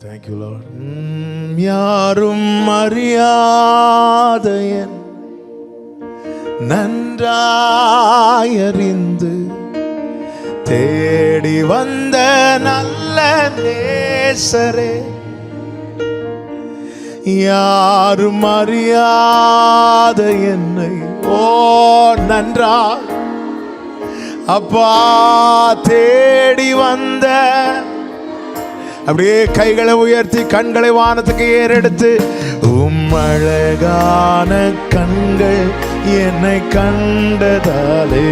Thank you, Lord. யாரும் அறியாத என் நன்றாயறிந்து தேடி வந்த நல்ல நேசரே, யாரும் அறியாத என்னை நன்றா அப்பா தேடி வந்த. அப்படியே கைகளை உயர்த்தி கண்களை வானத்துக்கு ஏறெடுத்து, அழகான கண்கள் என்னை கண்டதாலே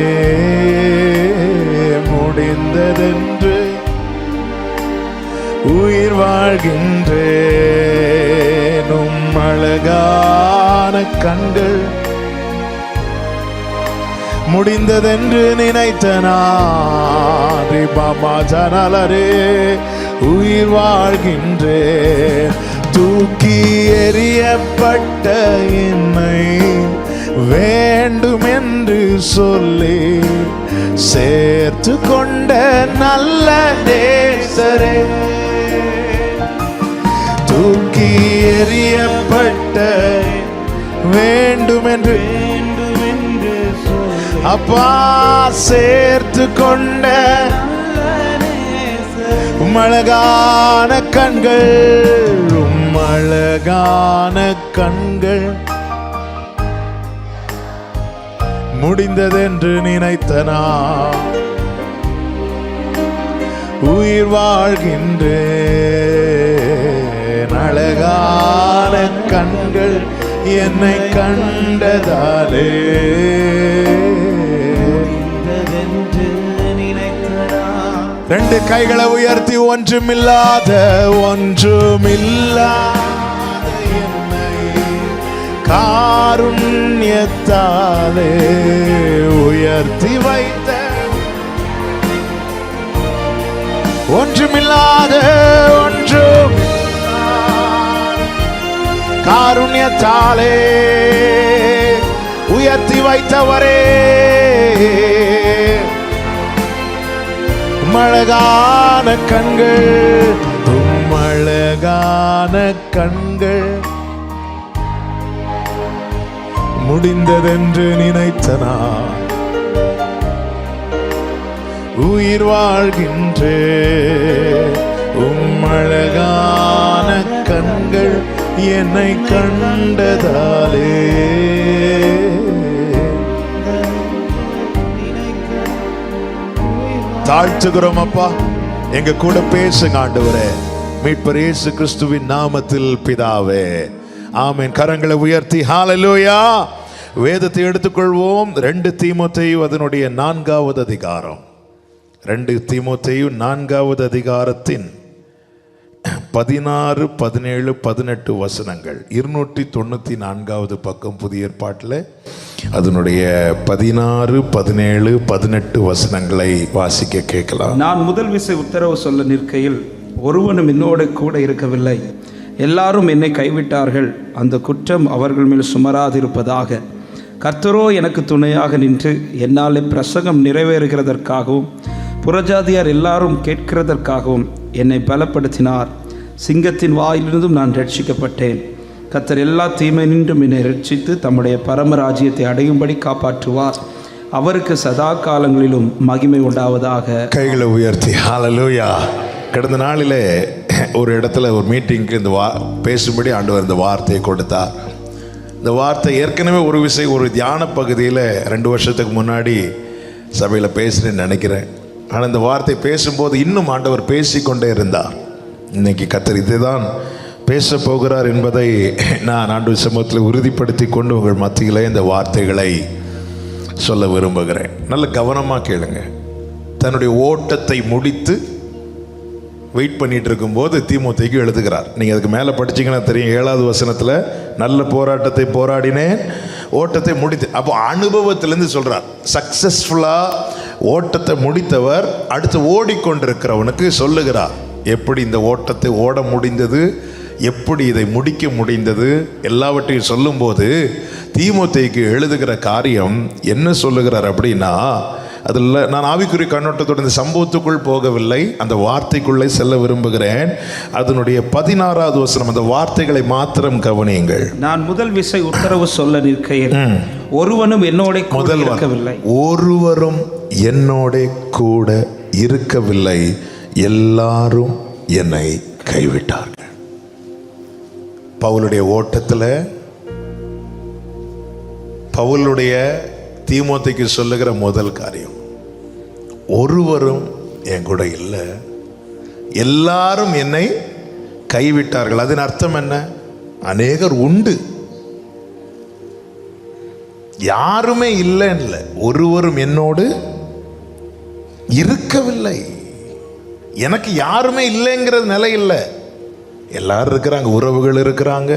முடிந்ததென்று உயிர் வாழ்கின்றேன். அழகான கண்கள் முடிந்ததென்று நினைத்தனா பாபா ஜனலரே உயிர் வாழ்கின்றேன். தூக்கி எறியப்பட்ட என்னை வேண்டும் என்று சொல்லி சேர்த்து கொண்ட நல்ல நேசரே, தூக்கி எறியப்பட்ட வேண்டும் என்று அப்பா சேர்த்து கொண்ட அழகான கண்கள், அழகான கண்கள் முடிந்ததென்று நினைத்தனா உயிர் வாழ்கின்றேன். அழகான கண்கள் என்னை கண்டதாலே ரெண்டு கைகளை உயர்த்தி, ஒன்றுமில்லாத என்னை காருண்யத்தாலே உயர்த்தி வைத்த, ஒன்றுமில்லாத காருண்யத்தாலே உயர்த்தி வைத்தவரே, அழகான கண்கள், அழகான கண்கள் முடிந்ததென்று நினைத்தனா உயிர் வாழ்கின்றேன். அழகான கண்கள் என்னை கண்டதாலே தாழ்த்துகிறோம் அப்பா. எங்க கூட பேசுங்க ஆண்டவரே, மீட்பர் இயேசு கிறிஸ்துவின் நாமத்தில் பிதாவே, ஆமென். கரங்களை உயர்த்தி ஹல்லேலூயா. வேதத்தை எடுத்துக்கொள்வோம். 2 தீமோத்தேயு அதனுடைய 4வது அதிகாரம், 2 தீமோத்தேயு 4வது அதிகாரத்தின் 16, 17, 18 வசனங்கள். 294வது பக்கம் புதிய ஏற்பாட்டில் அதனுடைய 16, 17, 18 வசனங்களை வாசிக்க கேட்கலாம். நான் முதல் விசை உத்தரவு சொல்ல நிற்கையில் ஒருவனும் என்னோடு கூட இருக்கவில்லை, எல்லாரும் என்னை கைவிட்டார்கள். அந்த குற்றம் அவர்கள் மேல் சுமராதிருப்பதாக. கர்த்தரோ எனக்கு துணையாக நின்று என்னாலே பிரசங்கம் நிறைவேறுகிறதற்காகவும் புறஜாதியார் எல்லாரும் கேட்கிறதற்காகவும் என்னை பலப்படுத்தினார். சிங்கத்தின் வாயிலிருந்தும் நான் ரட்சிக்கப்பட்டேன். கர்த்தர் எல்லா தீமையினின்றும் என்னை ரட்சித்து தம்முடைய பரமராஜ்யத்தை அடையும்படி காப்பாற்றுவார். அவருக்கு சதா காலங்களிலும் மகிமை உண்டாவதாக. கைகளை உயர்த்தி ஹல்லேலூயா. கடந்த நாளிலே ஒரு இடத்துல ஒரு மீட்டிங்க்கு இந்த பேசும்படி ஆண்டவர் இந்த வார்த்தையை கொடுத்தார். இந்த வார்த்தை ஏற்கனவே ஒரு விஷயம் ஒரு தியான பகுதியில் 2 வருஷத்துக்கு முன்னாடி சபையில் பேசுகிறேன்னு நினைக்கிறேன். ஆனால் இந்த வார்த்தை பேசும்போது இன்னும் ஆண்டவர் பேசிக்கொண்டே இருந்தார். இன்னைக்கு கர்த்தர் இதுதான் பேச போகிறார் என்பதை நான் ஆண்டவர் சமூகத்தில் உறுதிப்படுத்தி கொண்டு உங்கள் மத்தியிலே இந்த வார்த்தைகளை சொல்ல விரும்புகிறேன். நல்ல கவனமாக கேளுங்க. தன்னுடைய ஓட்டத்தை முடித்து வெயிட் பண்ணிட்டு இருக்கும்போது தீமோத்தேயுக்கு எழுதுகிறார். நீங்கள் அதுக்கு மேலே படிச்சிங்கன்னா தெரியும். 7வது வசனத்தில் நல்ல போராட்டத்தை போராடினேன், ஓட்டத்தை முடித்து. அப்போ அனுபவத்திலேருந்து சொல்கிறார். சக்ஸஸ்ஃபுல்லாக ஓட்டத்தை முடித்தவர் அடுத்து ஓடிக்கொண்டிருக்கிறவனுக்கு சொல்லுகிறார் எப்படி இந்த ஓட்டத்தை ஓட முடிந்தது, எப்படி இதை முடிக்க முடிந்தது, எல்லாவற்றையும் சொல்லும்போது தீமோத்தேயுக்கு எழுதுகிற காரியம் என்ன சொல்லுகிறார் அப்படின்னா, அதில் நான் ஆவிக்குரிய கண்ணோட்டத்தோடு இந்த சம்பவத்துக்குள் போகவில்லை, அந்த வார்த்தைக்குள்ளே செல்ல விரும்புகிறேன். அதனுடைய 16வது வசனம், அந்த வார்த்தைகளை மாத்திரம் கவனியுங்கள். நான் முதல் விசை உத்தரவு சொல்ல நிற்கையில் ஒருவனும் என்னோட கூட இருக்கவில்லை. ஒருவரும் என்னோட கூட இருக்கவில்லை, எல்லாரும் என்னை கைவிட்டார்கள். பவுலுடைய ஓட்டத்தில் பவுலுடைய தீமோத்தேயுக்கு சொல்லுகிற முதல் காரியம், ஒருவரும் என் கூட இல்லை, எல்லாரும் என்னை கைவிட்டார்கள். அதன் அர்த்தம் என்ன? அநேகர் உண்டு, யாருமே இல்லைன்னு இல்லை, ஒருவரும் என்னோடு இருக்கவில்லை. எனக்கு யாருமே இல்லைங்கிறது நிலை இல்லை. எல்லாரும் இருக்கிறாங்க, உறவுகள் இருக்கிறாங்க,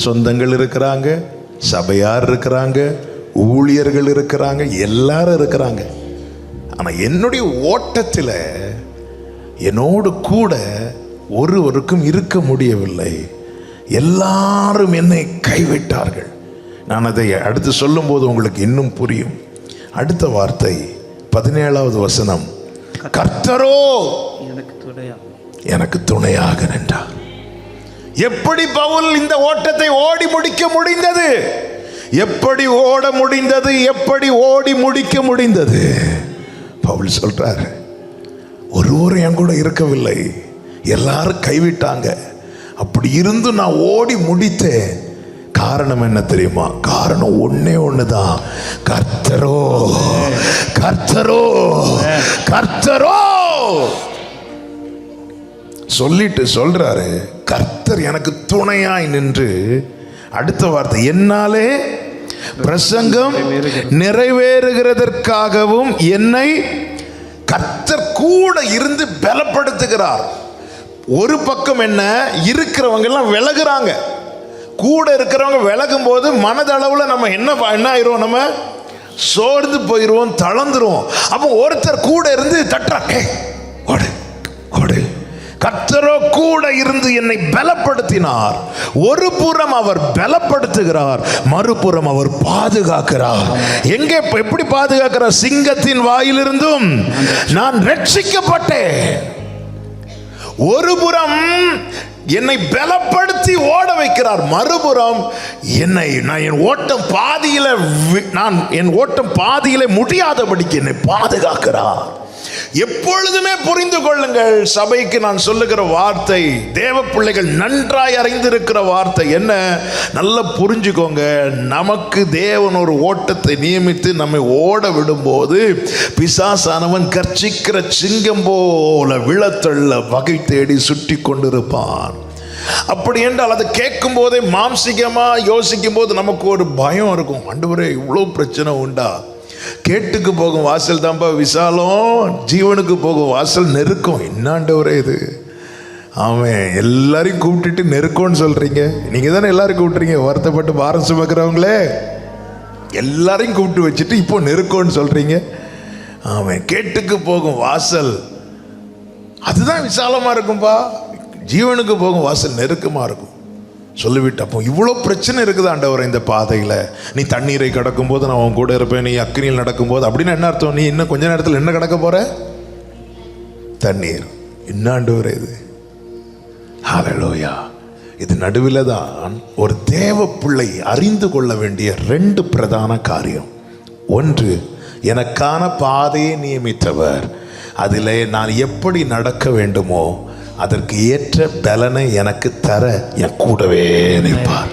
சொந்தங்கள் இருக்கிறாங்க, சபையார் இருக்கிறாங்க, ஊழியர்கள் இருக்கிறாங்க, எல்லாரும் இருக்கிறாங்க. ஆனால் என்னுடைய ஓட்டத்தில் என்னோடு கூட ஒருவருக்கும் இருக்க முடியவில்லை, எல்லாரும் என்னை கைவிட்டார்கள். நான் அதை அடுத்து சொல்லும்போது உங்களுக்கு இன்னும் புரியும். அடுத்த வார்த்தை 17வது வசனம், கர்த்தரோ எனக்கு துணையாக நின்றார். எப்படி பவுல் இந்த ஓட்டத்தை ஓடி முடிக்க முடிந்தது? எப்படி ஓட முடிந்தது? எப்படி ஓடி முடிக்க முடிந்தது? பவுல் சொல்றார், ஒருவரும் என் கூட இருக்கவில்லை, எல்லாரும் கைவிட்டாங்க. அப்படி இருந்து நான் ஓடி முடித்தேன். காரணம் என்ன தெரியுமா? காரணம் ஒன்னே ஒண்ணுதான், கர்த்தரோ கர்த்தரோ கர்த்தரோ. சொல்லிட்டு சொல்றாரு, கர்த்தர் எனக்கு துணையாய் நின்று, அடுத்த வார்த்தை, என்னாலே பிரசங்கம் நிறைவேறுகிறதற்காகவும் என்னை கர்த்தர் கூட இருந்து பலப்படுத்துகிறார். ஒரு பக்கம் என்ன, இருக்கிறவங்க எல்லாம் விலகுறாங்க. கூட இருக்கிறவங்க விலகும் போது மனதளவுல நம்ம என்ன ஆயிரும், நம்ம சோர்ந்து போயிடுவோம், தளர்ந்துருவோம். அப்போ ஒருத்தர் கூட இருந்து தட்டுறா, ஓடு ஓடு. கர்த்தரோ கூட இருந்து என்னை பலப்படுத்தினார். ஒரு புறம் அவர் பலப்படுத்துகிறார், மறுபுறம் அவர் பாதுகாக்கிறார். எங்கே எப்படி பாதுகாக்கிறார்? சிங்கத்தின் வாயிலிருந்தும் நான் ரட்சிக்கப்பட்டேன். ஒரு புறம் என்னை பலப்படுத்தி ஓட வைக்கிறார், மறுபுறம் நான் என் ஓட்டம் பாதியில முடியாதபடிக்கு என்னை பாதுகாக்கிறார். எப்பொழுதுமே புரிந்து கொள்ளுங்கள், சபைக்கு நான் சொல்லுகிற வார்த்தை, தேவ பிள்ளைகள் நன்றாய் அறிந்திருக்கிற வார்த்தை என்ன, நல்லா புரிஞ்சுக்கோங்க. நமக்கு தேவன் ஒரு ஓட்டத்தை நியமித்து நம்மை ஓட விடும்போது பிசாசானவன் கர்ச்சிக்கிற சிங்கம் போல விழத்தள்ள வகை தேடி சுற்றி கொண்டிருப்பான். அப்படி என்றால் அதை கேட்கும் போதே மாம்சிகமா யோசிக்கும் போது நமக்கு ஒரு பயம் இருக்கும். ஆண்டவரே, இவ்வளோ பிரச்சனை உண்டா? கேட்டுக்கு போகும் வாசல் தான்ப்பா விசாலம், ஜீவனுக்கு போகும் வாசல் நெருக்கம். என்னாண்டவரே இது? அவன் எல்லாரையும் கூப்பிட்டுட்டு நெருக்கம்னு சொல்றீங்க. நீங்க தானே எல்லாரும் கூப்பிட்டுறீங்க, வருத்தப்பட்டு பாரம் சுமக்கிறவங்களே எல்லாரையும் கூப்பிட்டு வச்சுட்டு இப்போ நெருக்கம்னு சொல்றீங்க. அவன் கேட்டுக்கு போகும் வாசல் அதுதான் விசாலமா இருக்கும்பா, ஜீவனுக்கு போகும் வாசல் நெருக்கமா இருக்கும் சொல்லிவிட்டு. அப்போ இவ்வளோ பிரச்சனை இருக்குது ஆண்டவரே இந்த பாதையில். நீ தண்ணீரை கடக்கும் போது நான் உன் கூட இருப்பேன், நீ அக்னியில் நடக்கும்போது, அப்படின்னு என்ன அர்த்தம்? நீ இன்னும் கொஞ்ச நேரத்தில் என்ன கடக்க போற? தண்ணீர். என்ன ஆண்டவரே இது? ஹல்லேலூயா. இது நடுவில் தான் ஒரு தேவ பிள்ளை அறிந்து கொள்ள வேண்டிய 2 பிரதான காரியம். ஒன்று, எனக்கான பாதையை நியமித்தவர், அதில் நான் எப்படி நடக்க வேண்டுமோ அதற்கு ஏற்ற பலனை எனக்கு தர என் கூடவே நிற்பார்.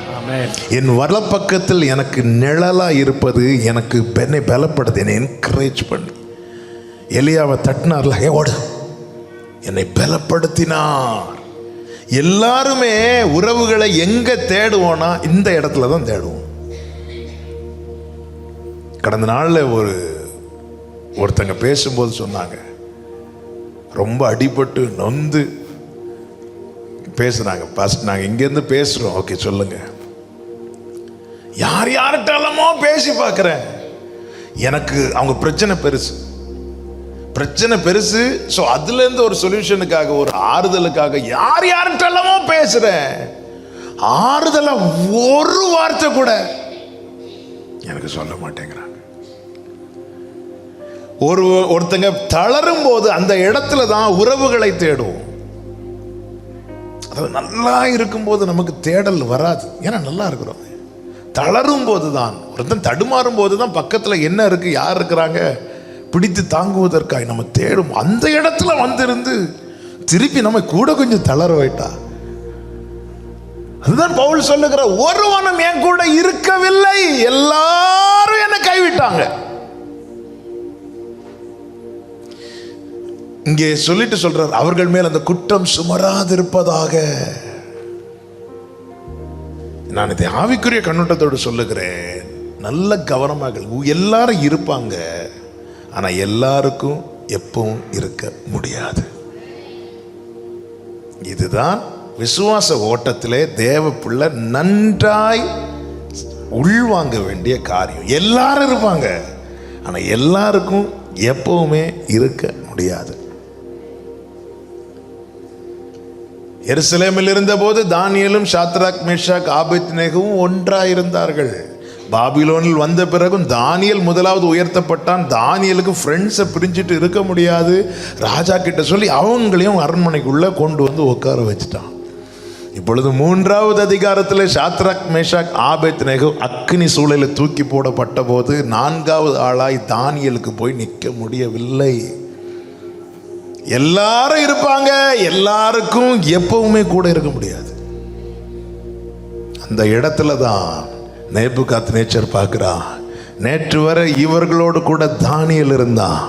என் வலப்பக்கத்தில் எனக்கு நிழலா இருப்பது எனக்கு என்னை பலப்படுது, என்னை என்கரேஜ் பண்ணி. எலியாவை தட்டினார்ல, ஓடு, என்னை பலப்படுத்தினார். எல்லாருமே உறவுகளை எங்க தேடுவோம்னா இந்த இடத்துல தான் தேடுவோம். கடந்த நாளில் ஒருத்தங்க பேசும்போது சொன்னாங்க, ரொம்ப அடிபட்டு நொந்து பேசுறாங்க. பாஸ்டர், நாங்கள் இங்கேருந்து பேசுகிறோம். ஓகே, சொல்லுங்க. யார்கிட்டலாமோ பேசி பார்க்குறேன், எனக்கு அவங்க பிரச்சனை பெருசு. ஸோ அதுலேருந்து ஒரு சொல்யூஷனுக்காக, ஒரு ஆறுதலுக்காக யார்கிட்டலாமோ பேசுகிறேன். ஆறுதலாக ஒரு வார்த்தை கூட எனக்கு சொல்ல மாட்டேங்கிறாங்க. ஒருத்தங்க தளரும் போது அந்த இடத்துல தான் உறவுகளை தேடுவோம். அதாவது நல்லா இருக்கும்போது நமக்கு தேடல் வராது, ஏன்னா நல்லா இருக்கிறோம். தளரும் போது தான், ஒருத்தன் தடுமாறும் போது தான் பக்கத்தில் என்ன இருக்கு, யார் இருக்கிறாங்க பிடித்து தாங்குவதற்காக நம்ம தேடும். அந்த இடத்துல வந்திருந்து திருப்பி நம்ம கூட கொஞ்சம் தளர வைட்டா. அதுதான் பவுல் சொல்லுகிற, ஒருவனும் என் கூட இருக்கவில்லை, எல்லாரும் என்னை கைவிட்டாங்க. இங்கே சொல்லிட்டு சொல்றார், அவர்கள் மேல் அந்த குற்றம் சுமராதிருப்பதாக. நான் இதை ஆவிக்குரிய கண்ணோட்டத்தோடு சொல்லுகிறேன். நல்ல கவனமாக, எல்லாரும் இருப்பாங்க, ஆனா எல்லாருக்கும் எப்பவும் இருக்க முடியாது. இதுதான் விசுவாச ஓட்டத்திலே தேவ பிள்ளை நன்றாய் உள்வாங்க வேண்டிய காரியம். எல்லாரும் இருப்பாங்க, ஆனா எல்லாருக்கும் எப்பவுமே இருக்க முடியாது. எருசலேமில் இருந்தபோது தானியேலும் சாத்ராக் மேஷாக் ஆபேத்நேகோவும் ஒன்றாயிருந்தார்கள். பாபிலோனில் வந்த பிறகும் தானியேல் முதலாவது உயர்த்தப்பட்டான். தானியேலுக்கு ஃப்ரெண்ட்ஸை பிரிஞ்சுட்டு இருக்க முடியாது. ராஜா கிட்ட சொல்லி அவங்களையும் அரண்மனைக்குள்ள கொண்டு வந்து உட்கார வச்சுட்டான். இப்பொழுது 3வது அதிகாரத்தில் சாத்ராக் மேஷாக் ஆபேத்நேகோ அக்கினி சூளையில் தூக்கி போடப்பட்ட போது 4வது ஆளாய் தானியேலுக்கு போய் நிற்க முடியவில்லை. எல்லாரும் இருப்பாங்க, எல்லாருக்கும் எப்பவுமே கூட இருக்க முடியாது. அந்த இடத்துல தான் நேபுகாத்நேச்சர் பார்க்கிறான். நேற்று வரை இவர்களோடு கூட தானியேல் இருந்தான்,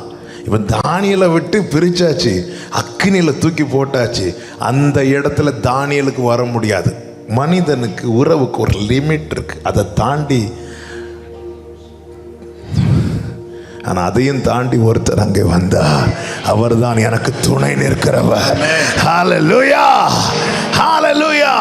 இவன் தானியேலை விட்டு பிரிச்சாச்சு, அக்கினியில தூக்கி போட்டாச்சு. அந்த இடத்துல தானியேலுக்கு வர முடியாது. மனிதனுக்கு உறவுக்கு ஒரு லிமிட் இருக்கு, அதை தாண்டி. ஆனால் அதையும் தாண்டி ஒருத்தர் அங்கே வந்தார். அவர் தான் எனக்கு துணை நிற்கிறவர். ஹல்லேலூயா, ஹல்லேலூயா.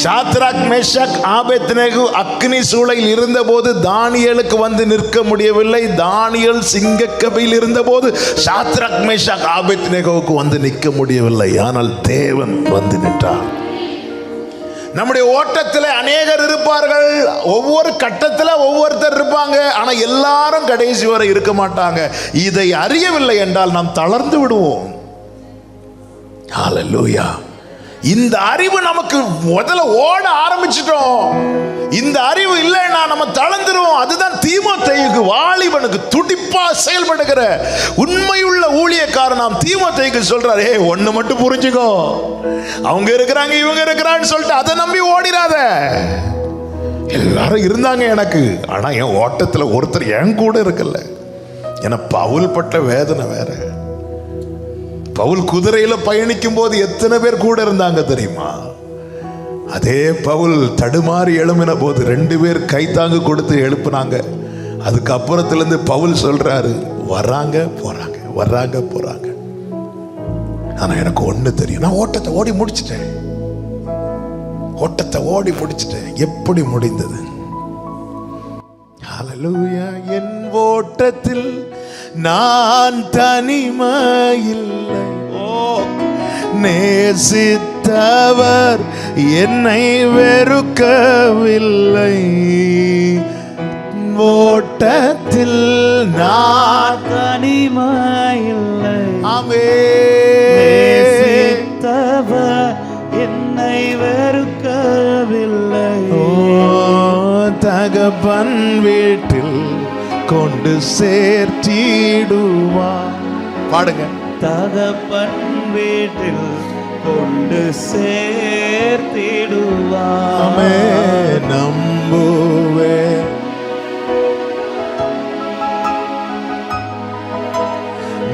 சாத்ராக் மேஷாக் ஆபேத்நேகோ அக்னி சூளையில் இருந்தபோது தானியேலுக்கு வந்து நிற்க முடியவில்லை. தானியேல் சிங்கக்கபியில் இருந்தபோது சாத்ராக் மேஷாக் ஆபேத்நேகோவுக்கு வந்து நிற்க முடியவில்லை. ஆனால் தேவன் வந்து நின்றார். நம்முடைய ஓட்டத்தில் அநேகர் இருப்பார்கள், ஒவ்வொரு கட்டத்தில் ஒவ்வொருத்தர் இருப்பாங்க, ஆனா எல்லாரும் கடைசி வரை இருக்க மாட்டாங்க. இதை அறியவில்லை என்றால் நாம் தளர்ந்து விடுவோம். ஹல்லேலூயா. இந்த அறிவு நமக்கு முதல்ல ஓட ஆரம்பிச்சிட்டோம். இந்த அறிவு இல்லைன்னா நம்ம தளர்ந்துருவோம். அதுதான் தீமோத்தேயுக்கு, வாலிபனுக்கு, துடிப்பா செயல்படுகிற உண்மையுள்ள ஊழியக்காரன் நாம் தீமோத்தேயுக்கு சொல்றாரு, ஏய் ஒண்ணு மட்டும் புரிஞ்சுக்கோ, அவங்க இருக்கிறாங்க இவங்க இருக்கிறான்னு சொல்லிட்டு அதை நம்பி ஓடிராத. எல்லாரும் இருந்தாங்க எனக்கு, ஆனா என் ஓட்டத்துல ஒருத்தர் என் கூட இருக்கல. ஏன்னா பவுல் பட்ட வேதனை வேற. பவுல் குதிரையில பயணிக்கும் போது எத்தனை பேர் கூட இருந்தாங்க தெரியுமா? அதே பவுல் தடுமாறி எழும்பின போது 2 பேர் கைத்தாங்கு கொடுத்து எழுப்புனாங்க. அதுக்கப்புறத்துல இருந்து பவுல் சொல்றாரு, வர்றாங்க போறாங்க, வர்றாங்க போறாங்க. ஆனா எனக்கு ஒண்ணு தெரியும், நான் ஓட்டத்தை ஓடி முடிச்சிட்டேன். ஓட்டத்தை ஓடி முடிச்சிட்டேன். எப்படி முடிந்தது? ஹல்லேலூயா. என் ஓட்டத்தில் நான் தனிமையில்லை, நேசித்தவர் என்னை வெறுக்கவில்லை. ஓட்டத்தில் நான் தனிமையில்லை, ஆமென். நேசித்தவர் என்னை வெறுக்கவில்லை. தகப்பன் வீட்டில் கொண்டு சேர்த்திடுவார். பாடுங்க. தகப்பன் வீட்டில் கொண்டு சேர்த்திடுவார். ஆமென். நம்புவே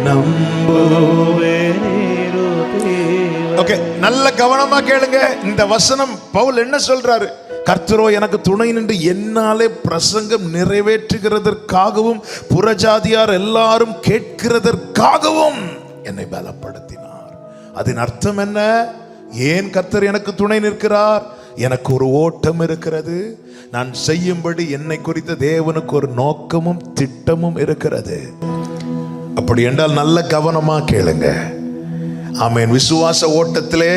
நம்புவே. ஓகே, நல்ல கவனமா கேளுங்க. இந்த வசனம் பவுல் என்ன சொல்றாரு? கர்த்தரோ எனக்கு துணை நின்று என்னாலே பிரசங்கம் நிறைவேற்றுகிறதற்காகவும் புறஜாதியார் எல்லாரும் கேட்கிறதற்காகவும் என்னை பலப்படுத்தினார். அதன் அர்த்தம் என்ன? ஏன் கர்த்தர் எனக்கு துணை நிற்கிறார்? எனக்கு ஒரு ஓட்டம் இருக்கிறது. நான் செய்யும்படி என்னை குறித்த தேவனுக்கு ஒரு நோக்கமும் திட்டமும் இருக்கிறது. அப்படி என்றால் நல்ல கவனமா கேளுங்க. ஆமென். விசுவாச ஓட்டத்திலே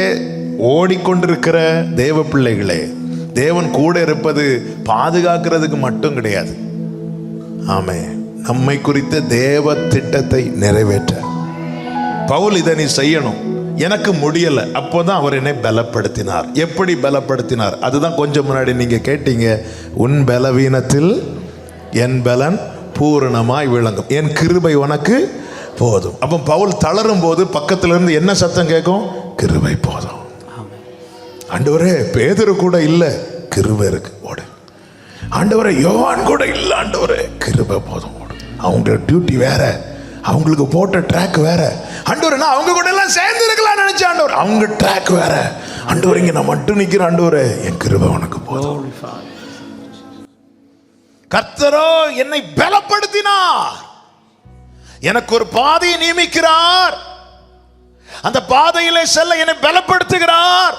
ஓடிக்கொண்டிருக்கிற தேவ பிள்ளைகளே, தேவன் கூட இருப்பது பாதுகாக்கிறதுக்கு மட்டும் கிடையாது. ஆமென். நம்மை குறித்த தேவ திட்டத்தை நிறைவேற்ற. பவுல் இதை நீ செய்யணும், எனக்கு முடியல, அப்போதான் அவர் என்னை பலப்படுத்தினார். எப்படி பலப்படுத்தினார்? அதுதான் கொஞ்சம் முன்னாடி நீங்க கேட்டீங்க, உன் பலவீனத்தில் என் பலன் பூரணமாய் விளங்கும், என் கிருபை உனக்கு போதும். அப்போ பவுல் தளரும் போது பக்கத்துல இருந்து என்ன சத்தம் கேட்கும்? கிருபை போதும். ஆண்டவரே பேதுரு கூட இல்ல, கிருபை இருக்கு ஓடு. ஆண்டவரே யோவான் கூட இல்ல, ஆண்டவரே கிருபை போதும் ஓடு. அவங்க டியூட்டி வேற, அவங்களுக்கு போட்ட ட்ராக் வேற. ஆண்டவரே நான் அவங்க கூட எல்லாம் சேர்ந்து இருக்கலாம் நினைச்சேன், ஆண்டவர் அவங்க ட்ராக் வேற. ஆண்டவர் இங்க நான் மட்டும் நிக்கிறேன், ஆண்டவரே என் கிருபை உனக்கு போதும். கர்த்தரோ என்னை பலப்படுத்தினார், எனக்கு ஒரு பாதையை நியமிக்கிறார், அந்த பாதையிலே செல்ல என்னை பலப்படுத்துகிறார்.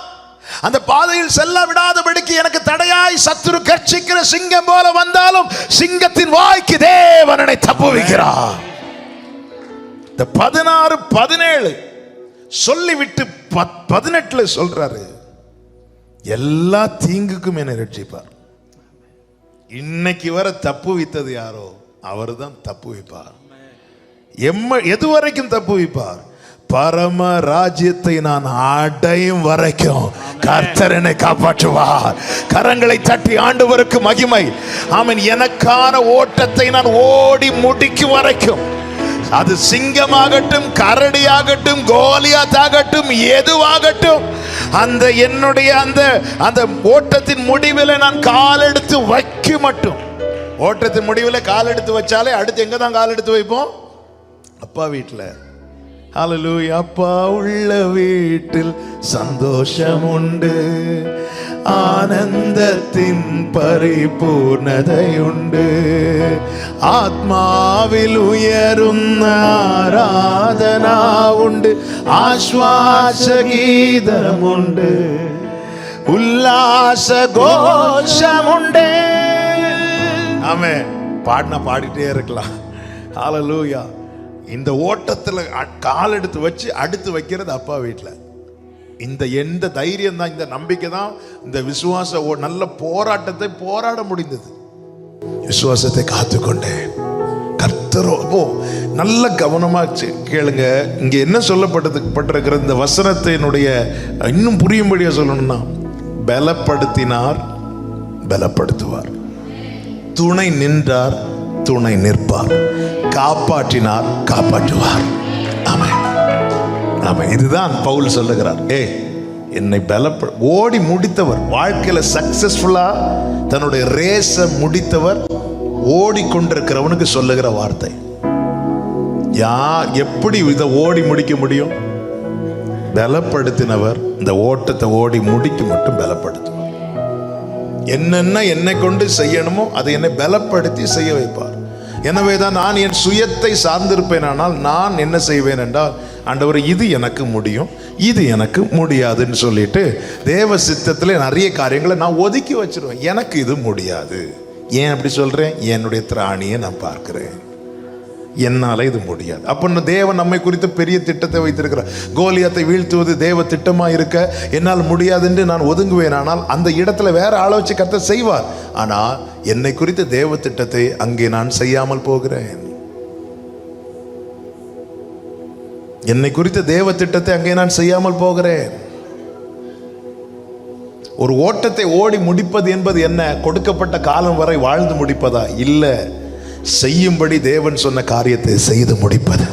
அந்த பாதையில் செல்ல விடாதபடிக்கு எனக்கு தடையாய் சத்துரு கர்ச்சிக்கிற சிங்கம் போல வந்தாலும் சிங்கத்தின் வாய்க்கு தேவன் என்னை தப்புவிக்கிறார். இந்த 16, 17 சொல்லிவிட்டு 18 சொல்றாரு, எல்லா தீங்குக்கும் என்னை ரட்சிப்பார். இன்னைக்கு வர தப்பு வைத்தது யாரோ அவர் தான் தப்பு வைப்பார். எது வரைக்கும் தப்பு வைப்பார்? பரம ராஜ்யத்தை நான் அடையும் வரைக்கும் கர்த்தர் என்னை காப்பாற்றுவார். கரங்களை தட்டி ஆண்டவருக்கு மகிமை. ஆமென். எனக்கான ஓட்டத்தை நான் ஓடி முடிக்கும் வரைக்கும், அது சிங்கமாகட்டும், கரடியாகட்டும், கோலியாத் ஆகட்டும், எதுவாகட்டும், அந்த என்னுடைய அந்த ஓட்டத்தின் முடிவில் நான் கால் எடுத்து வைக்க மட்டும். ஓட்டத்தின் முடிவில் கால் எடுத்து வச்சாலே அடுத்து எங்க தான் கால் எடுத்து வைப்போம்? அப்பா வீட்டில். ஹல்லேலூயா. அப்பா உள்ள வீட்டில் சந்தோஷம் உண்டு, ஆனந்தத்தின் பரிபூர்ணதை உண்டு, ஆத்மாவில் உயரும் ஆராதனா உண்டு, ஆஸ்வாச கீதம் உண்டு, உல்லாச கோஷம் உண்டு. ஆமென். பாடினா பாடிட்டே இருக்கலாம். ஹல்லேலூயா. இந்த ஓட்டத்தில் கால் எடுத்து வச்சு அடுத்து வைக்கிறது அப்பா வீட்டில். எந்த தைரியம் தான், இந்த நம்பிக்கை தான், இந்த விசுவாச நல்ல போராட்டத்தை போராட முடிந்தது. விசுவாசத்தை காத்துக்கொண்டேன். கர்த்தரோ நல்ல கவனமா கேளுங்க. இங்க என்ன சொல்லப்பட்டிருக்கிற இந்த வசனத்தினுடைய இன்னும் புரியும்படியா சொல்லணும்னா, பலப்படுத்தினார், பலப்படுத்துவார், துணை நின்றார், துணை நிற்பார், காப்பாற்றினார், காப்பாற்றுவார். ஆமென். ஆமென். இதுதான் பவுல் சொல்லுகிறார். என்னை ஓடி முடித்தவர், வாழ்க்கையில சக்சஸ்ஃபுல்லா தன்னுடைய ரேஸ முடித்தவர், ஓடிக்கொண்டிருக்கிறவனுக்கு சொல்லுகிற வார்த்தை. எப்படி இதை ஓடி முடிக்க முடியும்? பலப்படுத்தினவர் இந்த ஓட்டத்தை ஓடி முடிக்க மட்டும் பலப்படுத்துவார். என்னென்ன என்னை கொண்டு செய்யணுமோ அதை என்னை பலப்படுத்தி செய்ய வைப்பார். எனவேதான் நான் என் சுயத்தை சார்ந்திருப்பேன். ஆனால் நான் என்ன செய்வேன் என்றால், ஆண்டவர் இது எனக்கு முடியும், இது எனக்கு முடியாதுன்னு சொல்லிட்டு தேவ சித்தத்தில் நிறைய காரியங்களை நான் ஒதுக்கி வச்சிருவேன். எனக்கு இது முடியாது. ஏன் அப்படி சொல்றேன்? என்னுடைய திராணியை நான் பார்க்கிறேன், என்னால இது முடியாது. அப்போ தேவன் நம்மை குறித்து பெரிய திட்டத்தை வைத்திருக்கிறார். கோலியாத்தை வீழ்த்துவது தேவ திட்டமா இருக்க என்னால் முடியாது என்று நான் ஒதுங்குவேன். ஆனால் அந்த இடத்துல வேற ஆளை வச்சு கர்த்தர் செய்வார். ஆனால் என்னை குறித்த தேவ திட்டத்தை அங்கே நான் செய்யாமல் போகிறேன். என்னை குறித்த தேவ திட்டத்தை அங்கே நான் செய்யாமல் போகிறேன். ஒரு ஓட்டத்தை ஓடி முடிப்பது என்பது என்ன? கொடுக்கப்பட்ட காலம் வரை வாழ்ந்து முடிப்பதா? இல்லை, செய்யும்படி தேவன் சொன்ன காரியத்தை செய்து முடிப்பது.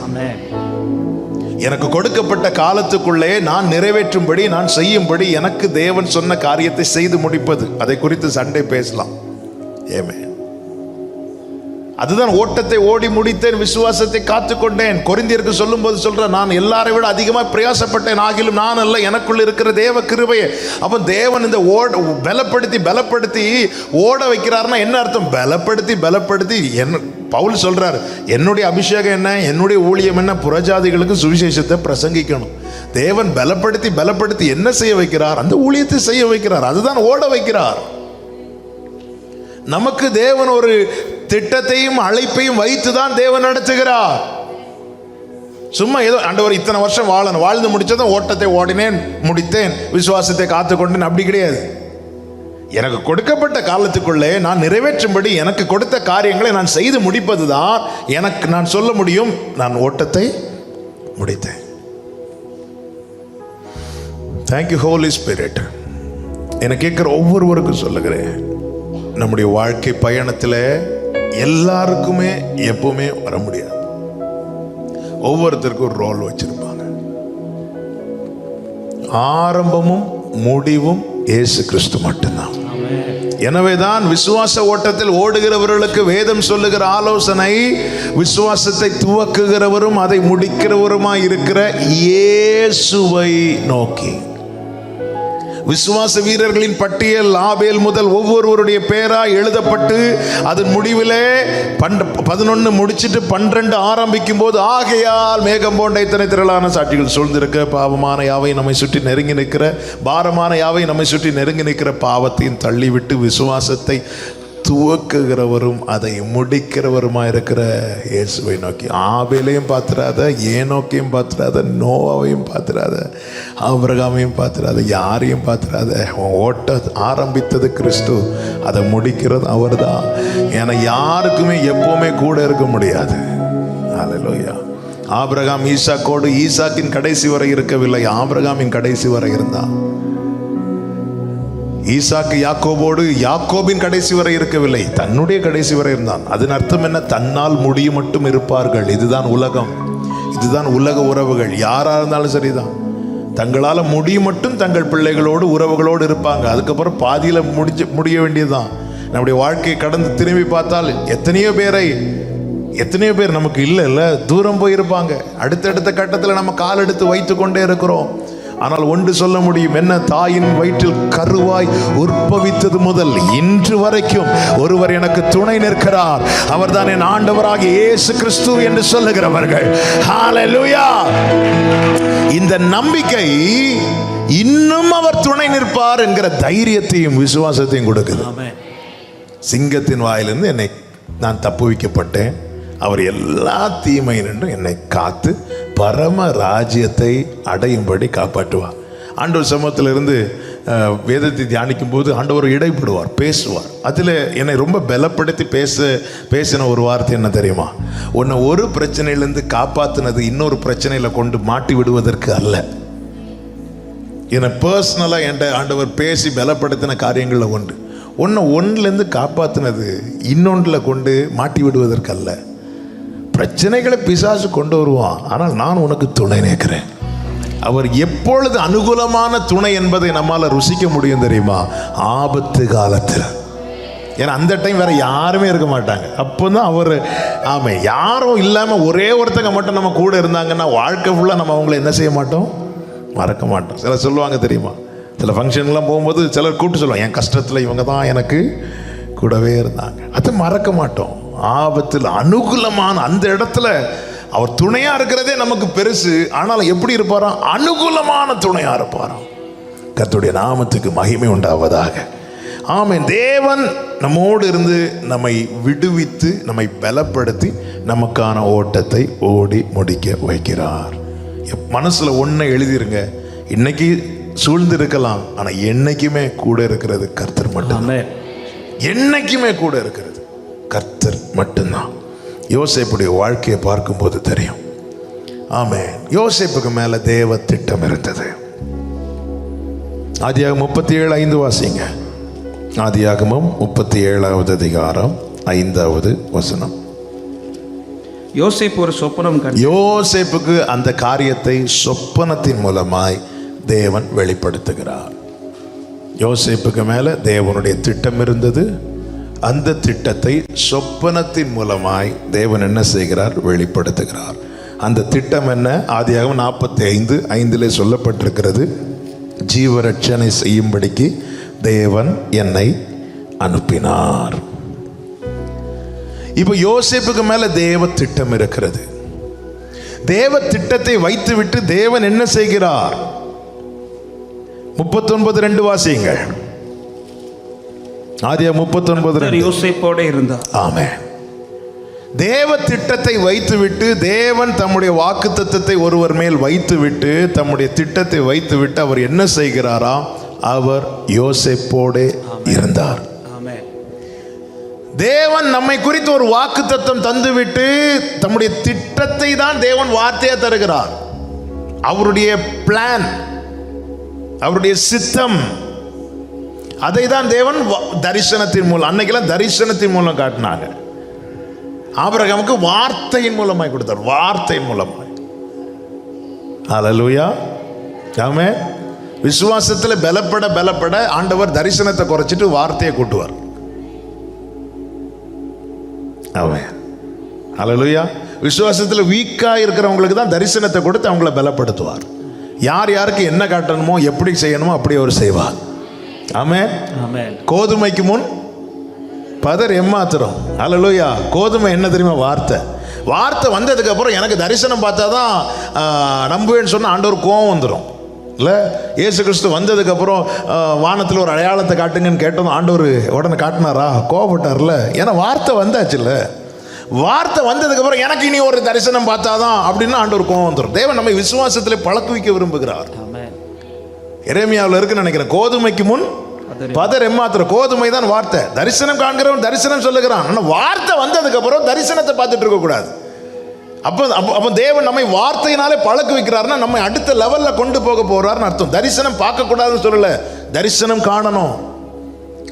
எனக்கு கொடுக்கப்பட்ட காலத்துக்குள்ளே நான் நிறைவேற்றும்படி, நான் செய்யும்படி எனக்கு தேவன் சொன்ன காரியத்தை செய்து முடிப்பது. அதை குறித்து சண்டே பேசலாம். ஆமென். அதுதான் ஓட்டத்தை ஓடி முடித்தேன், விசுவாசத்தை காத்துக்கொண்டேன். கொரிந்தியருக்கு சொல்லும் போது சொல்ற, நான் எல்லாரை விட அதிகமாக பிரயாசப்பட்டேன், ஆகிலும் நான் அல்ல, எனக்குள்ள இருக்கிற தேவ கிருபையே. அப்போ தேவன் இந்த பலப்படுத்தி ஓட வைக்கிறார்னா என்ன அர்த்தம்? பலப்படுத்தி என்ன பவுல் சொல்றார், என்னுடைய அபிஷேகம் என்ன, என்னுடைய ஊழியம் என்ன? புறஜாதிகளுக்கு சுவிசேஷத்தை பிரசங்கிக்கணும். தேவன் பலப்படுத்தி என்ன செய்ய வைக்கிறார்? அந்த ஊழியத்தை செய்ய வைக்கிறார். அதுதான் ஓட வைக்கிறார். நமக்கு தேவன் ஒரு திட்டத்தையும் அழைப்பையும் வைத்துதான் தேவன் நடத்துகிறார். சும்மா ஏதோ ஆண்டவர் இத்தனை வருஷம் வாழணும், வாழ்ந்து முடிச்சதும் ஓட்டத்தை ஓடினேன், முடித்தேன், விசுவாசத்தை காத்துக்கொண்டேன், அப்படி கிடையாது. எனக்கு கொடுக்கப்பட்ட காலத்துக்குள்ளே நான் நிறைவேற்றும்படி எனக்கு கொடுத்த காரியங்களை நான் செய்து முடிப்பதுதான் எனக்கு நான் சொல்ல முடியும், நான் ஓட்டத்தை முடித்தேன். Thank you holy spirit. என்னை கேட்குற ஒவ்வொருவருக்கும் சொல்லுகிறேன், நம்முடைய வாழ்க்கை பயணத்தில் எல்லாருக்குமே எப்பவுமே வர முடியாது. ஒவ்வொருத்தருக்கும் ஒரு ரோல் வச்சிருப்பாங்க. ஆரம்பமும் முடிவும் இயேசு கிறிஸ்து மட்டும்தான். எனவேதான் விசுவாச ஓட்டத்தில் ஓடுகிறவர்களுக்கு வேதம் சொல்லுகிற ஆலோசனை, விசுவாசத்தை துவக்குகிறவரும் அதை முடிக்கிறவருமாய் இருக்கிற இயேசுவை நோக்கி. விசுவாச வீரர்களின் பட்டியல் ஆபேல் முதல் ஒவ்வொருவருடைய பேரா எழுதப்பட்டு அதன் முடிவிலே 11 முடிச்சிட்டு 12 ஆரம்பிக்கும் போது, ஆகையால் மேகம் போன்ற இத்தனை திரளான சாட்சிகள் சூழ்ந்திருக்க, பாவமான யாவை நம்மை சுற்றி நெருங்கி நிற்கிற, பாரமான யாவை நம்மை சுற்றி நெருங்கி நிற்கிற பாவத்தையும் தள்ளிவிட்டு விசுவாசத்தை துவக்குகிறவரும் அதை முடிக்கிறவருமா இருக்கிற இயேசுவை நோக்கி. ஆபேலையும் பார்த்துடாத, ஏனோக்கையும் பார்த்துடாத, நோவாவையும் பார்த்துடாத, ஆபிரகாமையும் பார்த்துடாத, யாரையும் பார்த்துடாத. ஓட்ட ஆரம்பித்தது கிறிஸ்து, அதை முடிக்கிறது அவர் தான். ஏன்னா யாருக்குமே எப்பவுமே கூட இருக்க முடியாது. அல்லேலூயா. ஆபிரகாம் ஈசாக்கோடு ஈசாக்கின் கடைசி வரை இருக்கவில்லை, ஆபிரகாமின் கடைசி வரை இருந்தான். ஈசாக்கு யாக்கோபோடு யாக்கோபின் கடைசி வரை இருக்கவில்லை, தன்னுடைய கடைசி வரை இருந்தான். அதன் அர்த்தம் என்ன? தன்னால் முடிய மட்டும் இருப்பார்கள். இதுதான் உலகம், இதுதான் உலக உறவுகள். யாராக இருந்தாலும் சரிதான், தங்களால் முடிய மட்டும் தங்கள் பிள்ளைகளோடு உறவுகளோடு இருப்பாங்க. அதுக்கப்புறம் பாதியில் முடிய வேண்டியதுதான். நம்முடைய வாழ்க்கையை கடந்து திரும்பி பார்த்தால் எத்தனையோ பேர் நமக்கு இல்லை தூரம் போயிருப்பாங்க. அடுத்தடுத்த கட்டத்தில் நம்ம கால் எடுத்து வைத்து கொண்டே இருக்கிறோம். ஆனால் ஒன்று சொல்ல முடியும், என்ன? தாயின் வயிற்றில் கருவாய் உற்பவித்தது முதல் இன்று வரைக்கும் ஒருவர் எனக்கு துணை நிற்கிறார், அவர்தான் என் ஆண்டவராகிய இயேசு கிறிஸ்து என்று சொல்லுகிறவர்கள். ஹல்லேலூயா. இந்த நம்பிக்கை இன்னும் அவர் துணை நிற்பார் என்கிற தைரியத்தையும் விசுவாசத்தையும் கொடுக்குது. சிங்கத்தின் வாயிலிருந்து என்னை நான் தப்புவிக்கப்பட்டேன், அவர் எல்லா தீமையினின்றும் என்னை காத்து பரம ராஜ்யத்தை அடையும்படி காப்பாற்றுவார். ஆண்டவர் சமூகத்திலிருந்து வேதத்தை தியானிக்கும் போது ஆண்டவர் இடைப்படுவார், பேசுவார். அதில் என்னை ரொம்ப பலப்படுத்தி பேசின ஒரு வார்த்தை என்ன தெரியுமா? உன்னை ஒரு பிரச்சனையிலேருந்து காப்பாற்றினது இன்னொரு பிரச்சனையில் கொண்டு மாட்டி விடுவதற்கு அல்ல. என்னை பர்சனலாக என்கிட்ட ஆண்டவர் பேசி பலப்படுத்தின காரியங்களில் ஒன்று, ஒன்றுலேருந்து காப்பாற்றினது இன்னொன்றில் கொண்டு மாட்டி விடுவதற்கு அல்ல. பிரச்சனைகளை பிசாசு கொண்டு வருவான், ஆனால் நான் உனக்கு துணை நிற்கிறேன். அவர் எப்பொழுது அனுகூலமான துணை என்பதை நம்மால் ருசிக்க முடியும் தெரியுமா? ஆபத்து காலத்தில். ஏன்னா அந்த டைம் வேற யாருமே இருக்க மாட்டாங்க. அப்போ தான் அவர் யாரும் இல்லாமல் ஒரே ஒருத்தங்க மட்டும் நம்ம கூட இருந்தாங்கன்னா வாழ்க்கை ஃபுல்லாக நம்ம அவங்கள என்ன செய்ய மாட்டோம்? மறக்க மாட்டோம். சிலர் சொல்லுவாங்க தெரியுமா, சில ஃபங்க்ஷன்லாம் போகும்போது சிலர் கூப்பிட்டு சொல்லுவாங்க, என் கஷ்டத்தில் இவங்க தான் எனக்கு கூடவே இருந்தாங்க. அதை மறக்க மாட்டோம். ஆபத்தில் அனுகூலமான அந்த இடத்துல அவர் துணையா இருக்கிறதே நமக்கு பெருசு. ஆனால் எப்படி இருப்பாராம்? அனுகூலமான துணையா இருப்பாராம். கர்த்தருடைய நாமத்துக்கு மகிமை உண்டாவதாக. ஆமென். தேவன் நம்மோடு இருந்து நம்மை விடுவித்து நம்மை பலப்படுத்தி நமக்கான ஓட்டத்தை ஓடி முடிக்க வைக்கிறார். மனசுல ஒன்றை எழுதிருங்க, இன்னைக்கு சூழ்ந்து இருக்கலாம், ஆனா என்னைக்குமே கூட இருக்கிறது கர்த்தர் மட்டும்தான். என்னைக்குமே கூட இருக்கிறது கர்த்தர் மட்டும்தான். யோசேப்புடைய வாழ்க்கையை பார்க்கும்போது தெரியும். ஆமென். யோசேப்புக்கு மேல தேவ திட்டம் இருந்தது. ஆதியாகமம் 37:5 வாசிங்க. ஆதியாகமம் 37வது அதிகாரம் 5வது வசனம். யோசேப்பு ஒரு சொப்பனம் கண்டார். யோசேப்புக்கு அந்த காரியத்தை சொப்பனத்தின் மூலமாய் தேவன் வெளிப்படுத்துகிறார். யோசேப்புக்கு மேல தேவனுடைய திட்டம் இருந்தது. அந்த திட்டத்தை சொப்பனத்தின் மூலமாய் தேவன் என்ன செய்கிறார்? வெளிப்படுத்துகிறார். அந்த திட்டம் என்ன? ஆதியாகமம் 45:5 சொல்லப்பட்டிருக்கிறது, ஜீவரட்சணை செய்யும்படிக்கு தேவன் என்னை அனுப்பினார். இப்போ யோசேப்புக்கு மேல தேவ திட்டம் இருக்கிறது. தேவ திட்டத்தை வைத்துவிட்டு தேவன் என்ன செய்கிறார்? 39:2 வாசியுங்கள். ஆதியாகமம் 39:2. யோசேப்போடு இருந்தார். ஆமென். தேவ திட்டத்தை வைத்துவிட்டு, தேவன் தம்முடைய வாக்குத்தத்தத்தை ஒருவர் மேல் வைத்துவிட்டு, தம்முடைய திட்டத்தை வைத்துவிட்டு அவர் என்ன செய்கிறாராம்? அவர் யோசேப்போடே இருந்தார். ஆமென். தேவன் நம்மை குறித்து ஒரு வாக்குத்தத்தம் தந்துவிட்டு தம்முடைய திட்டத்தை தான் தேவன் வார்த்தையா தருகிறார். அவருடைய பிளான், அவருடைய சித்தம், அதை தான் தேவன் தரிசனத்தின் மூலம், அன்னைக்கெல்லாம் தரிசனத்தின் மூலம் காட்டினாங்க. ஆபிரகாமுக்கு வார்த்தையின் மூலமாய் கொடுத்தார், வார்த்தையின் மூலமாய். ஹல்லேலூயா. ஆமென். விசுவாசத்தில் பலப்பட பலப்பட ஆண்டவர் தரிசனத்தை குறைச்சிட்டு வார்த்தையை கூட்டுவார். ஆமென். ஹல்லேலூயா. விசுவாசத்தில் வீக்காக இருக்கிறவங்களுக்கு தான் தரிசனத்தை கொடுத்து அவங்கள பலப்படுத்துவார். யார் யாருக்கு என்ன காட்டணுமோ எப்படி செய்யணுமோ அப்படி அவர் செய்வார். ஆமென். ஆமென். கோதுமைக்கு முன் பதர் எம்மாத்திரம். ஹல்லேலூயா. கோதுமை என்ன தெரியுமா? வார்த்தை. வார்த்தை வந்ததுக்கு அப்புறம் எனக்கு தரிசனம் பார்த்தா தான் நம்புவேன்னு சொன்னால் ஆண்டவர் கோவம் வந்துடும் இல்லை? இயேசு கிறிஸ்து வந்ததுக்கு அப்புறம் வானத்தில் ஒரு அடையாளத்தை காட்டுங்கன்னு கேட்டதும் ஆண்டவர் உடனே காட்டினாரா? கோவப்பட்டார்ல. ஏன்னா வார்த்தை வந்தாச்சுல்ல. வார்த்தை வந்ததுக்கு அப்புறம் எனக்கு இனி ஒரு தரிசனம் பார்த்தாதான் அப்படின்னு ஆண்டவர் கோவம் வந்துடும். தேவன் நம்மை விசுவாசத்தில் பழக்குவிக்க விரும்புகிறார். ஆமென். எரேமியாவில் இருக்குன்னு நினைக்கிறேன். கோதுமைக்கு முன் பதர் எம்மாத்திரம். கோதுமை தான் வார்த்தை. தரிசனம் காண்கிறவன் தரிசனம் சொல்லுகிறான். ஆனால் வார்த்தை வந்ததுக்கு அப்புறம் தரிசனத்தை பார்த்துட்டு இருக்க கூடாது. அப்போ தேவன் நம்மை வார்த்தையினாலே பழக்க வைக்கிறாருன்னா நம்மை அடுத்த லெவல்ல கொண்டு போக போறாருன்னு அர்த்தம். தரிசனம் பார்க்க கூடாதுன்னு சொல்லல, தரிசனம் காணணும்.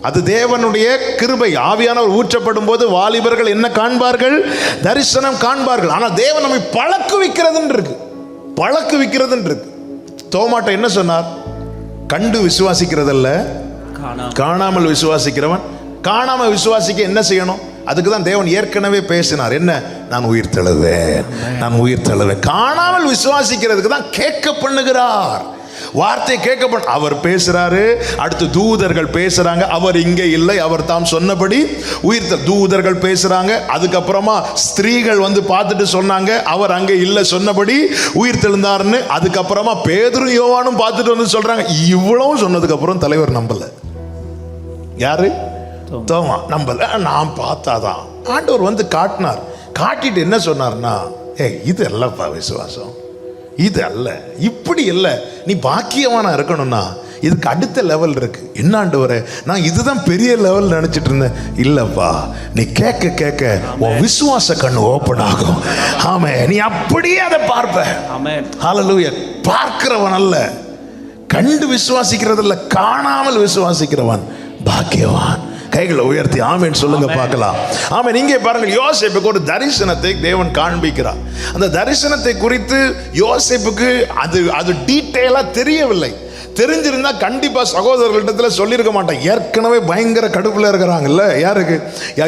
அது தேவனுடைய கிருபை. ஆவியானவர் ஊற்றப்படும் போது வாலிபர்கள் என்ன காண்பார்கள்? தரிசனம் காண்பார்கள். ஆனால் தேவன் நம்மை பழக்க வைக்கிறதுன்னு இருக்கு, பழக்க வைக்கிறதுன்னு இருக்கு. தோமாட்ட என்ன சொன்னார்? கண்டு விசுவாசிக்கிறதல்ல, காணாமல் விசுவாசிக்கிறவன். காணாம விசுவாசிக்க என்ன செய்யணும்? அதுக்கு தான் தேவன் ஏற்கனவே பேசினார். என்ன? நான் உயிர் தழுவேன், நான் உயிர் தழுவேன். காணாமல் விசுவாசிக்கிறதுக்கு தான் கேட்க பண்ணுகிறார். வார்த்தை கேட்க அவர் பேசுறாரு. அடுத்து தூதர்கள் பேசுறாங்க. அவர் இங்கே இல்லை, அவர் தாம் சொன்னபடி உயிர். தூதர்கள் பேசுறாங்க. அதுக்கப்புறமா ஸ்திரீகள் வந்து பார்த்துட்டு சொன்னாங்க அவர் அங்கே இல்லை, சொன்னபடி உயிர் தெழுந்தார்னு. அதுக்கப்புறமா பேதுரு யோவானும் பார்த்துட்டு வந்து சொல்றாங்க. இவ்வளவும் சொன்னதுக்கு அப்புறம் தலைவர் நம்பல. யாரு? தோமா நம்பல. நான் பார்த்தாதான். ஆண்டவர் வந்து காட்டினார். காட்டிட்டு என்ன சொன்னார்னா, இது அல்லப்பா விசுவாசம், இது அல்ல, இப்படி இல்லை. நீ பாக்கியவானா இருக்கணும்னா இதுக்கு அடுத்த லெவல் இருக்கு. என்ன ஆண்டவரே, நான் இதுதான் பெரிய லெவல் நினைச்சிட்டு இருந்தேன். இல்லப்பா, நீ கேட்க கேட்க உன் விசுவாச கண்ணு ஓப்பன் ஆகும். ஆமே, நீ அப்படியே அதை பார்ப்ப. ஹல்லேலூயா. பார்க்கிறவன் அல்ல, கண்டு விசுவாசிக்கிறது இல்ல, காணாமல் விசுவாசிக்கிறவன் பாக்கியவான். கைகளை உயர்த்தி ஆமென் சொல்லுங்க பார்க்கலாம். ஆமென். இங்கே பாருங்கள், யோசேப்புக்கு ஒரு தரிசனத்தை தேவன் காண்பிக்கிறார். அந்த தரிசனத்தை குறித்து யோசேப்புக்கு அது டீட்டெயிலா தெரியவில்லை. தெரிஞ்சிருந்தா கண்டிப்பா சகோதரர்களிடத்துல சொல்லியிருக்க மாட்டேன். ஏற்கனவே பயங்கர கடுப்புல இருக்கிறாங்கல்ல. யாருக்கு?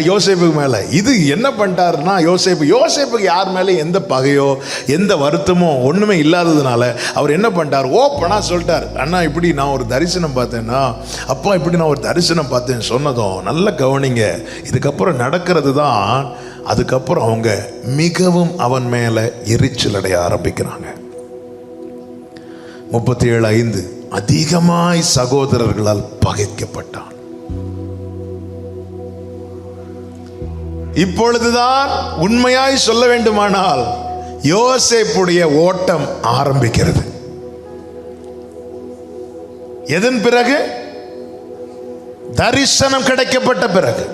யோசேப்புக்கு மேல. இது என்ன பண்ணிட்டாருன்னா, யோசேப்புக்கு யார் மேலே எந்த பகையோ எந்த வருத்தமோ ஒண்ணுமே இல்லாததுனால அவர் என்ன பண்ணிட்டார்? ஓப்பனா சொல்லிட்டார். அண்ணா, இப்படி நான் ஒரு தரிசனம் பார்த்தேன்னா, அப்பா இப்படி நான் ஒரு தரிசனம் பார்த்தேன்னு சொன்னதும் நல்ல கவனிங்க, இதுக்கப்புறம் நடக்கிறது தான். அதுக்கப்புறம் அவங்க மிகவும் அவன் மேல எரிச்சல் அடைய ஆரம்பிக்கிறாங்க. 37:5 அதிகமாய் சகோதரர்களால் பகைக்கப்பட்டான். இப்பொழுதுதான் உண்மையாய் சொல்ல வேண்டுமானால் யோசேப்புடைய ஓட்டம் ஆரம்பிக்கிறது. எதன் பிறகு? தரிசனம் கிடைக்கப்பட்ட பிறகு.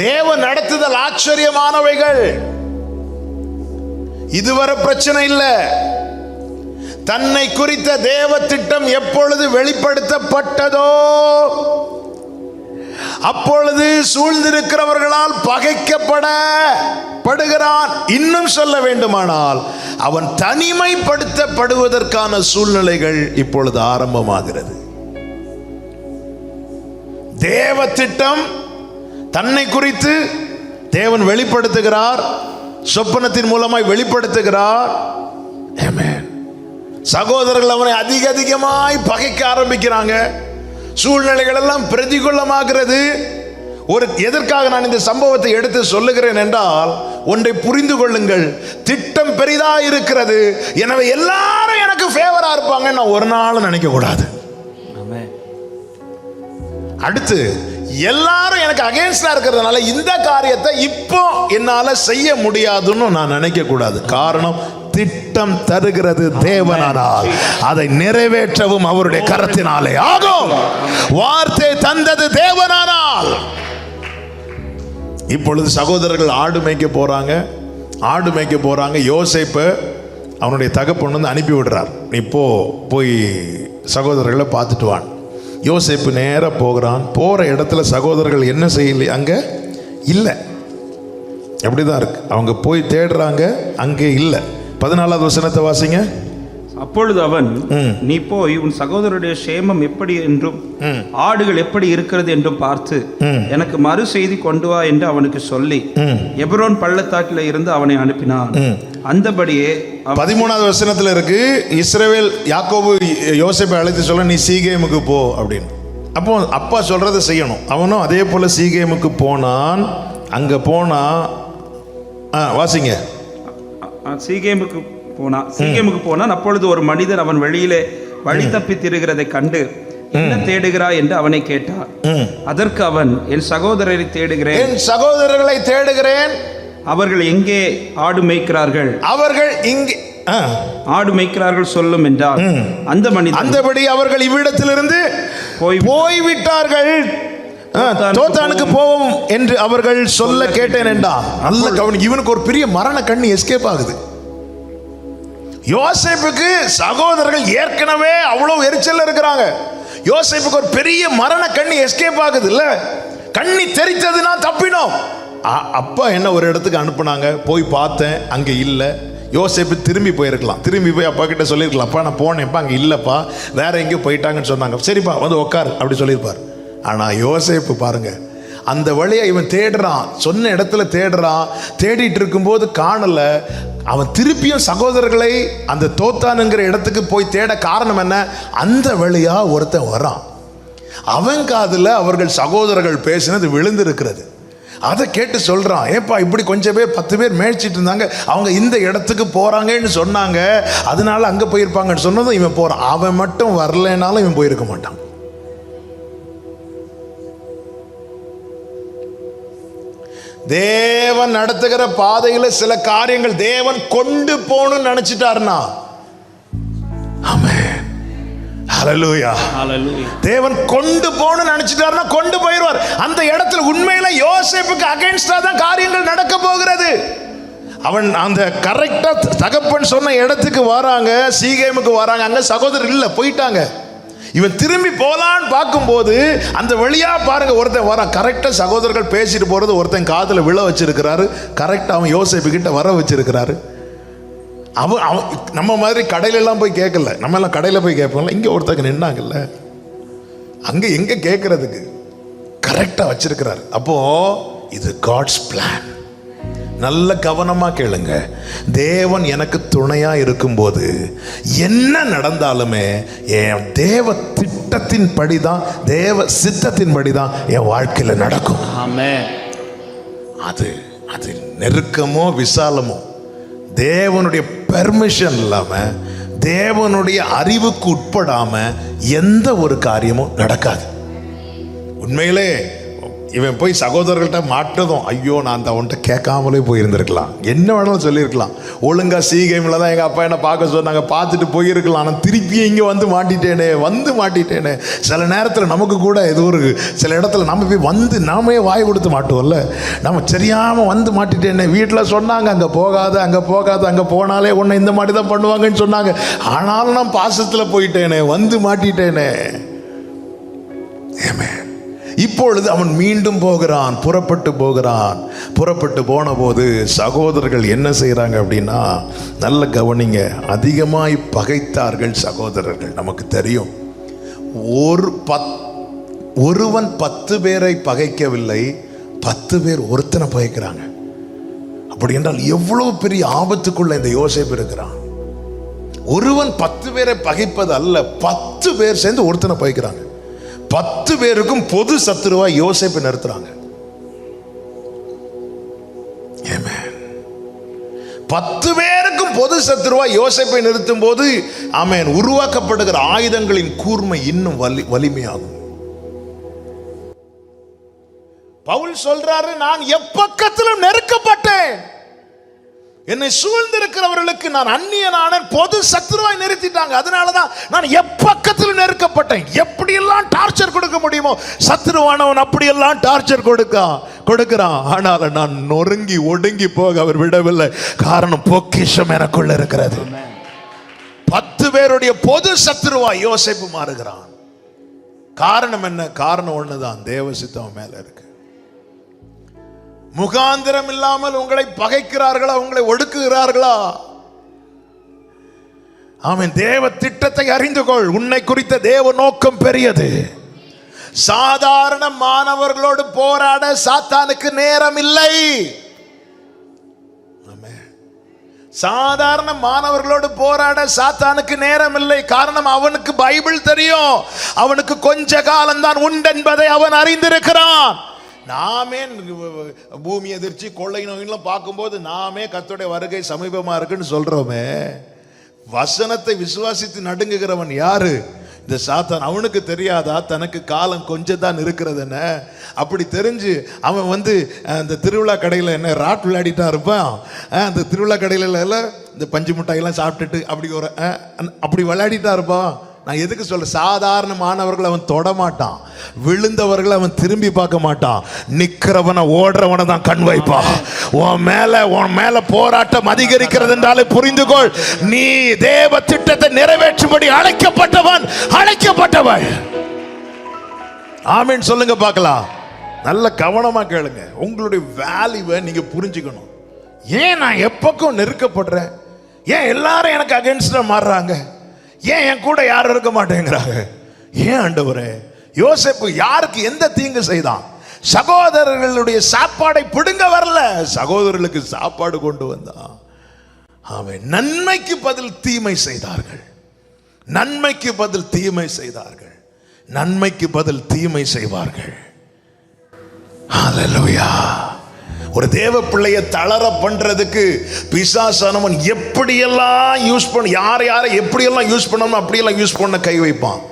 தேவன் நடத்துதல் ஆச்சரியமானவைகள். இதுவரை பிரச்சனை இல்லை. தன்னை குறித்த தேவ திட்டம் எப்பொழுது வெளிப்படுத்தப்பட்டதோ அப்பொழுது சூழ்ந்திருக்கிறவர்களால் பகைக்கப்படுகிறான். இன்னும் சொல்ல வேண்டுமானால் அவன் தனிமைப்படுத்தப்படுவதற்கான சூழ்நிலைகள் இப்பொழுது ஆரம்பமாகிறது. தேவ திட்டம் தன்னை குறித்து தேவன் வெளிப்படுத்துகிறார், சொப்பனத்தின் மூலமாய் வெளிப்படுத்துகிறார். ஆமென். சகோதரர்கள் அவனை அதிகமாய் பகைக்க ஆரம்பிக்கிறாங்க. சூழ்நிலைகள் எல்லாம் பிரதிகூலமாகிறது. எதற்காக நான் இந்த சம்பவத்தை எடுத்து சொல்லுகிறேன் என்றால், ஒன்றை புரிந்து கொள்ளுங்கள். திட்டம் பெரிதா இருக்கிறது, எனவே எல்லாரும் எனக்கு ஃபேவரா இருப்பாங்க நான் ஒரு நாள் நினைக்க கூடாது. அடுத்து எல்லாரும் எனக்கு அகைன்ஸ்டா இருக்கிறதுனால இந்த காரியத்தை இப்போ என்னால செய்ய முடியாதுன்னு நான் நினைக்க கூடாது. காரணம், திட்டம் தருகிறது தேவனானால் அதை நிறைவேற்றவும் அவருடைய கரத்தினாலே ஆகும். வார்த்தை தந்தது தேவனானால். இப்பொழுது சகோதரர்கள் ஆடு மேய்க்க போறாங்க. யோசேப்பு அவனுடைய தகப்பன் வந்து அனுப்பி விடுறார், நீ போய் சகோதரர்களை பார்த்துட்டு வான். யோசேப்பு நேராக போகிற இடத்துல சகோதரர்கள் என்ன செய்யலை, அங்கே இல்லை. அப்படிதான் இருக்கு. அவங்க போய் தேடுறாங்க, அங்கே இல்லை. 14வது வசனத்தை வாசிங்க. அப்பொழுது அவன், நீ போய் உன் சகோதரருடைய சேமம் எப்படி என்றும் ஆடுகள் எப்படி இருக்கிறது என்றும் பார்த்து எனக்கு மறு செய்தி கொண்டு வா என்று அவனுக்கு சொல்லி எப்ரோன் பள்ளத்தாக்கில இருந்து அவனை அனுப்பினான். அந்தபடியே 13வது வசனத்துல இருக்கு, இஸ்ரவேல் யாக்கோபு யோசேப்பை அழைத்து சொல்ல, நீ சீகேமுக்கு போ அப்படின்னு. அப்போ அப்பா சொல்றதை செய்யணும். அவனும் அதே போல சீகேமுக்கு போனான். அங்க போனா வாசிங்க. சீகேமுக்கு போனான். அப்பொழுது ஒரு மனிதன் அவன் வெளியிலே வழி தப்பி திரிகிறதை கண்டு, என்ன தேடுகிறாய் என்று அவனை கேட்டார். அதற்கு அவன், என் சகோதரரை தேடுகிறேன். அவர்கள் எங்கே ஆடு மேய்க்கிறார்கள்? ஆடு மேய்க்கிறார்கள் சொல்லும் என்றார். அந்த மனிதன், அந்தபடி அவர்கள் இவ்விடத்திலிருந்து போய்விட்டார்கள், தோத்தானுக்கு போவோம் என்று அவர்கள் சொல்ல கேட்டேன் என்றான். நல்ல கவனிங்க, இவனுக்கு ஒரு பெரிய மரண கண்ணி எஸ்கேப் ஆகுது. யோசேப்புக்கு சகோதரர்கள் ஏற்கனவே அவ்வளவு எரிச்சல் இருக்கிறாங்க. யோசேப்புக்கு ஒரு பெரிய மரண கண்ணி எஸ்கேப் ஆகுது. இல்ல, கண்ணி தெரித்ததுனா தப்பினோம். அப்பா என்ன ஒரு இடத்துக்கு அனுப்புனாங்க, போய் பார்த்தேன், அங்க இல்லை. யோசேப்பு திரும்பி போயிருக்கலாம், திரும்பி போய் அப்பா கிட்ட சொல்லியிருக்கலாம், அப்பா நான் போனேன்ப்பா அங்கே இல்லைப்பா, வேற எங்கேயோ போயிட்டாங்கன்னு சொன்னாங்க. சரிப்பா வந்து உட்காரு அப்படி சொல்லியிருப்பார். ஆனால் யோசேப்பு பாருங்க, அந்த வழியை இவன் தேடுறான், சொன்ன இடத்துல தேடுறான். தேடிட்டு இருக்கும்போது காணல. அவன் திருப்பியும் சகோதரர்களை அந்த தோத்தானுங்கிற இடத்துக்கு போய் தேட காரணம் என்ன, அந்த வழியா ஒருத்தன் வரான். அவன் காதுல அவர்கள் சகோதரர்கள் பேசினது விழுந்திருக்கிறது. அதை கேட்டு சொல்றான், ஏப்பா இப்படி கொஞ்சம் பேர் 10 பேர் மேய்ச்சிட்டு இருந்தாங்க, அவங்க இந்த இடத்துக்கு போறாங்கன்னு சொன்னாங்க, அதனால அங்க போயிருப்பாங்கன்னு சொன்னதும் இவன் போறான். அவன் மட்டும் வரலைனாலும் இவன் போயிருக்க மாட்டான். தேவன் நடத்துகிற பாதையில சில காரியங்கள் தேவன் கொண்டு போகணும்னு நினைச்சிட்டாருன்னா, ஆமென், ஹல்லேலூயா, ஹல்லேலூயா. தேவன் கொண்டு போகணும்னு நினைச்சிட்டாருன்னா கொண்டு போயிடுவார். அந்த இடத்துல உண்மையில யோசேப்புக்கு அகைன்ஸ்டா தான் காரியங்கள் நடக்க போகிறது. அவன் அந்த கரெக்டா தகப்பன் சொன்ன இடத்துக்கு வராங்க, சீகேமுக்கு வராங்க. அங்க சகோதரர் இல்ல, போயிட்டாங்க. இவன் திரும்பி போலான்னு பார்க்கும்போது அந்த வழியா பாருங்க ஒருத்தன் வரான். கரெக்டா சகோதரர்கள் பேசிட்டு போறது ஒருத்தன் காதுல விழ வச்சிருக்கிறாரு. கரெக்டா அவன் யோசேப்பு கிட்ட வர வச்சிருக்கிறாரு. அவன் நம்ம மாதிரி கடையில எல்லாம் போய் கேட்கல, நம்ம எல்லாம் கடையில போய் கேட்போம்ல, இங்க ஒருத்தங்க நின்னாங்கல்ல, அங்க எங்க கேட்கறதுக்கு கரெக்டா வச்சிருக்கிறாரு. அப்போ இது காட்ஸ் பிளான். நல்ல கவனமா கேளுங்க. தேவன் எனக்கு துணையா இருக்கும்போது என்ன நடந்தாலுமே என் தேவ திட்டத்தின் படிதான், தேவ சித்தத்தின் படிதான் என் வாழ்க்கையில நடக்கும். ஆமென். அது நெருக்கமோ விசாலமோ தேவனுடைய பெர்மிஷன் இல்லாம, தேவனுடைய அறிவுக்கு உட்படாம எந்த ஒரு காரியமும் நடக்காது. உண்மையிலே இவன் போய் சகோதரர்கள்ட்ட மாட்டதும், ஐயோ நான் அவன்கிட்ட கேட்காமலே போயிருந்திருக்கலாம், என்ன வேணாலும் சொல்லியிருக்கலாம். ஒழுங்கா சீகேமில் தான் எங்கள் அப்பா என்ன பார்க்க சொன்னாங்க, பார்த்துட்டு போயிருக்கலாம். ஆனால் திருப்பி இங்கே வந்து மாட்டிட்டேனே. சில நேரத்தில் நமக்கு கூட ஏதோ ஒரு சில இடத்துல நம்ம போய் வந்து நாமே வாய் கொடுத்து மாட்டுவோம்ல, நம்ம தெரியாமல் வந்து மாட்டிட்டேனே. வீட்டில் சொன்னாங்க அங்கே போகாத, அங்கே போனாலே உன்னை இந்த மாதிரி தான் பண்ணுவாங்கன்னு சொன்னாங்க, ஆனாலும் நான் பாசத்தில் போயிட்டேனே, வந்து மாட்டிட்டேனே. ஆமென். இப்பொழுது அவன் மீண்டும் போகிறான், புறப்பட்டு போன போது சகோதரர்கள் என்ன செய்யறாங்க அப்படின்னா, நல்ல கவனிங்க, அதிகமாய் பகைத்தார்கள் சகோதரர்கள். நமக்கு தெரியும், ஒருவன் 10 பேரை பகைக்கவில்லை, 10 பேர் ஒருத்தனை பகைக்கிறாங்க. அப்படி என்றால் எவ்வளவு பெரிய ஆபத்துக்குள்ள இந்த யோசேப்பு இருக்கிறான். ஒருவன் 10 பேரை பகைப்பது அல்ல, 10 பேர் சேர்ந்து ஒருத்தனை பகைக்கிறாங்க. 10 பேருக்கும் பொது சத்துருவா யோசேப்பை நிறுத்துறாங்க. 10 பேருக்கும் பொது சத்துருவா யோசேப்பை நிறுத்தும் போது, ஆமென், உருவாக்கப்படுகிற ஆயுதங்களின் கூர்மை இன்னும் வலிமையாகும். பவுல் சொல்றாரு, நான் எப்பக்கத்திலும் நெருக்கப்பட்டேன், என்னை சூழ்ந்திருக்கிறவர்களுக்கு நான் அந்நியனான பொது சத்துருவாய் நிறுத்திட்டாங்க. அதனாலதான் நான் எப்பக்கத்தில் நெருக்கப்பட்டேன். எப்படியெல்லாம் டார்ச்சர் கொடுக்க முடியுமோ சத்துருவானவன் அப்படியெல்லாம் டார்ச்சர் கொடுக்கிறான். ஆனால் நான் நொறுங்கி ஒடுங்கி போக அவர் விடவில்லை. காரணம் பொக்கிஷம் எனக்குள்ள இருக்கிறது. 10 பேருடைய பொது சத்துருவாய் யோசேப்பு மாறுகிறான். காரணம் என்ன? காரணம் ஒண்ணுதான், தேவ சித்தம் மேல இருக்கு. முகாந்திரம் இல்லாமல் உங்களை பகைக்கிறார்களா, உங்களை ஒடுக்குகிறார்களா? ஆமென். தேவ திட்டத்தை அறிந்து கொள். உன்னை குறித்த தேவ நோக்கம் பெரியது. சாதாரண மாணவர்களோடு போராட சாத்தானுக்கு நேரம் இல்லை. சாதாரண மாணவர்களோடு போராட சாத்தானுக்கு நேரம் இல்லை. காரணம், அவனுக்கு பைபிள் தெரியும். அவனுக்கு கொஞ்ச காலம்தான் உண்டு என்பதை அவன் அறிந்திருக்கிறான். நாமே பூமி எதிர்ச்சி கொள்ளை நோயெல்லாம் பார்க்கும்போது நாமே கர்த்தருடைய வருகை சமீபமா இருக்குன்னு சொல்றோமே. வசனத்தை விசுவாசித்து நடுங்குகிறவன் யாரு? இந்த சாத்தான். அவனுக்கு தெரியாதா தனக்கு காலம் கொஞ்சம் தான் இருக்கிறதுன்னு? அப்படி தெரிஞ்சு அவன் அந்த திருவிழா கடையில் என்ன ராட் விளையாடிட்டா இருப்பான். அந்த திருவிழா கடையில் இந்த பஞ்சு மிட்டாயெல்லாம் சாப்பிட்டுட்டு அப்படி விளையாடிட்டா இருப்பான். நான் எதுக்கு சொல்ல, சாதாரண மாணவர்கள் அவன் தொடமாட்டான். விழுந்தவர்களை அவன் திரும்பி பார்க்க மாட்டான். நிக்கிறவனை ஓடுறவனை தான் கண் வைப்பான். உன் மேல போராட்டம் அதிகரிக்கிறது என்றாலே புரிந்துகொள், நீ தேவ திட்டத்தை நிறைவேற்றும்படி அழைக்கப்பட்டவள். ஆமீன் சொல்லுங்க பார்க்கலாம். நல்ல கவனமா கேளுங்க. உங்களுடைய வேல்யூவை நீங்க புரிஞ்சுக்கணும். ஏன் நான் எப்பக்கும் நெருக்கப்படுறேன்? ஏன் எல்லாரும் எனக்கு அகைன்ஸ்டா மாறுறாங்க? ஏன் என் கூட யாரும் இருக்க மாட்டேங்கிறாங்க? ஏன் ஆண்டவரே? யோசேப்பு யாருக்கு எந்த தீங்கு செய்தான்? சகோதரர்களுடைய சாப்பாடை பிடுங்க வரல, சகோதரர்களுக்கு சாப்பாடு கொண்டு வந்தான். அவன் நன்மைக்கு பதில் தீமை செய்தார்கள். நன்மைக்கு பதில் தீமை செய்தார்கள். நன்மைக்கு பதில் தீமை செய்வார்கள். ஹல்லேலூயா. ஒரு தேவ பிள்ளையை தளர பண்றதுக்கு பிசாசானவன் எப்படியெல்லாம் யூஸ் பண்ண, யாரை எப்படியெல்லாம் யூஸ் பண்ணணும் அப்படியெல்லாம் யூஸ் பண்ண கை வைப்பான்.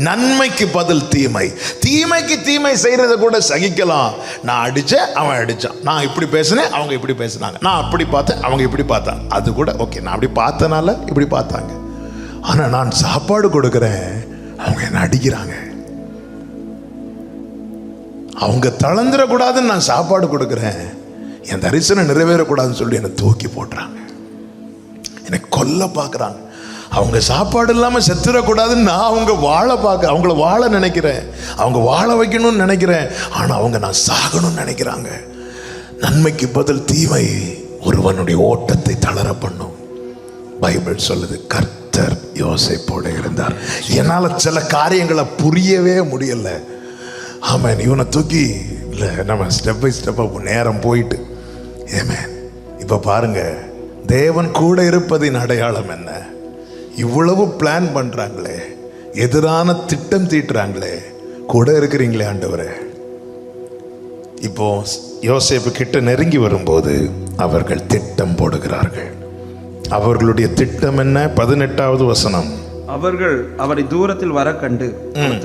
நன்மைக்கு பதில் தீமை. தீமைக்கு தீமை செய்யறத கூட சகிக்கலாம். நான் அடிச்சேன், அவன் அடிச்சான். நான் இப்படி பேசினேன், அவங்க இப்படி பேசினாங்க. நான் அப்படி பார்த்தேன், அவங்க இப்படி பார்த்தாங்க. அது கூட ஓகே, நான் அப்படி பார்த்தனால இப்படி பார்த்தாங்க. ஆனா நான் சாப்பாடு கொடுக்கிறேன், அவங்க என்ன அடிக்கிறாங்க. அவங்க தளர்ந்துடக்கூடாதுன்னு நான் சாப்பாடு கொடுக்கிறேன், என் தரிசனம் நிறைவேறக்கூடாதுன்னு சொல்லி என்னை தூக்கி போட்டுறாங்க, என்னை கொல்ல பார்க்குறாங்க. அவங்க சாப்பாடு இல்லாமல் செத்துடக்கூடாதுன்னு நான் அவங்கள வாழ நினைக்கிறேன், அவங்க வாழ வைக்கணும்னு நினைக்கிறேன். ஆனால் அவங்க நான் சாகணும்னு நினைக்கிறாங்க. நன்மைக்கு பதில் தீமை ஒருவனுடைய ஓட்டத்தை தளர பண்ணும். பைபிள் சொல்லுது, கர்த்தர் யோசேப்போடு இருந்தார். என்னால் சில காரியங்களை புரியவே முடியல. ஆமாம், இவனை தூக்கி இல்லை, நம்ம ஸ்டெப் பை ஸ்டெப்பாக நேரம் போயிட்டு ஏமேன். இப்போ பாருங்க, தேவன் கூட இருப்பதின் அடையாளம் என்ன? இவ்வளவு பிளான் பண்றாங்களே, எதிரான திட்டம் தீட்டுறாங்களே, கூட இருக்கிறீங்களே ஆண்டவரே. இப்போ யோசேப்பு கிட்ட நெருங்கி வரும்போது அவர்கள் திட்டம் போடுகிறார்கள். அவர்களுடைய திட்டம் என்ன? 18வது வசனம். அவர்கள் அவரை தூரத்தில் வர கண்டு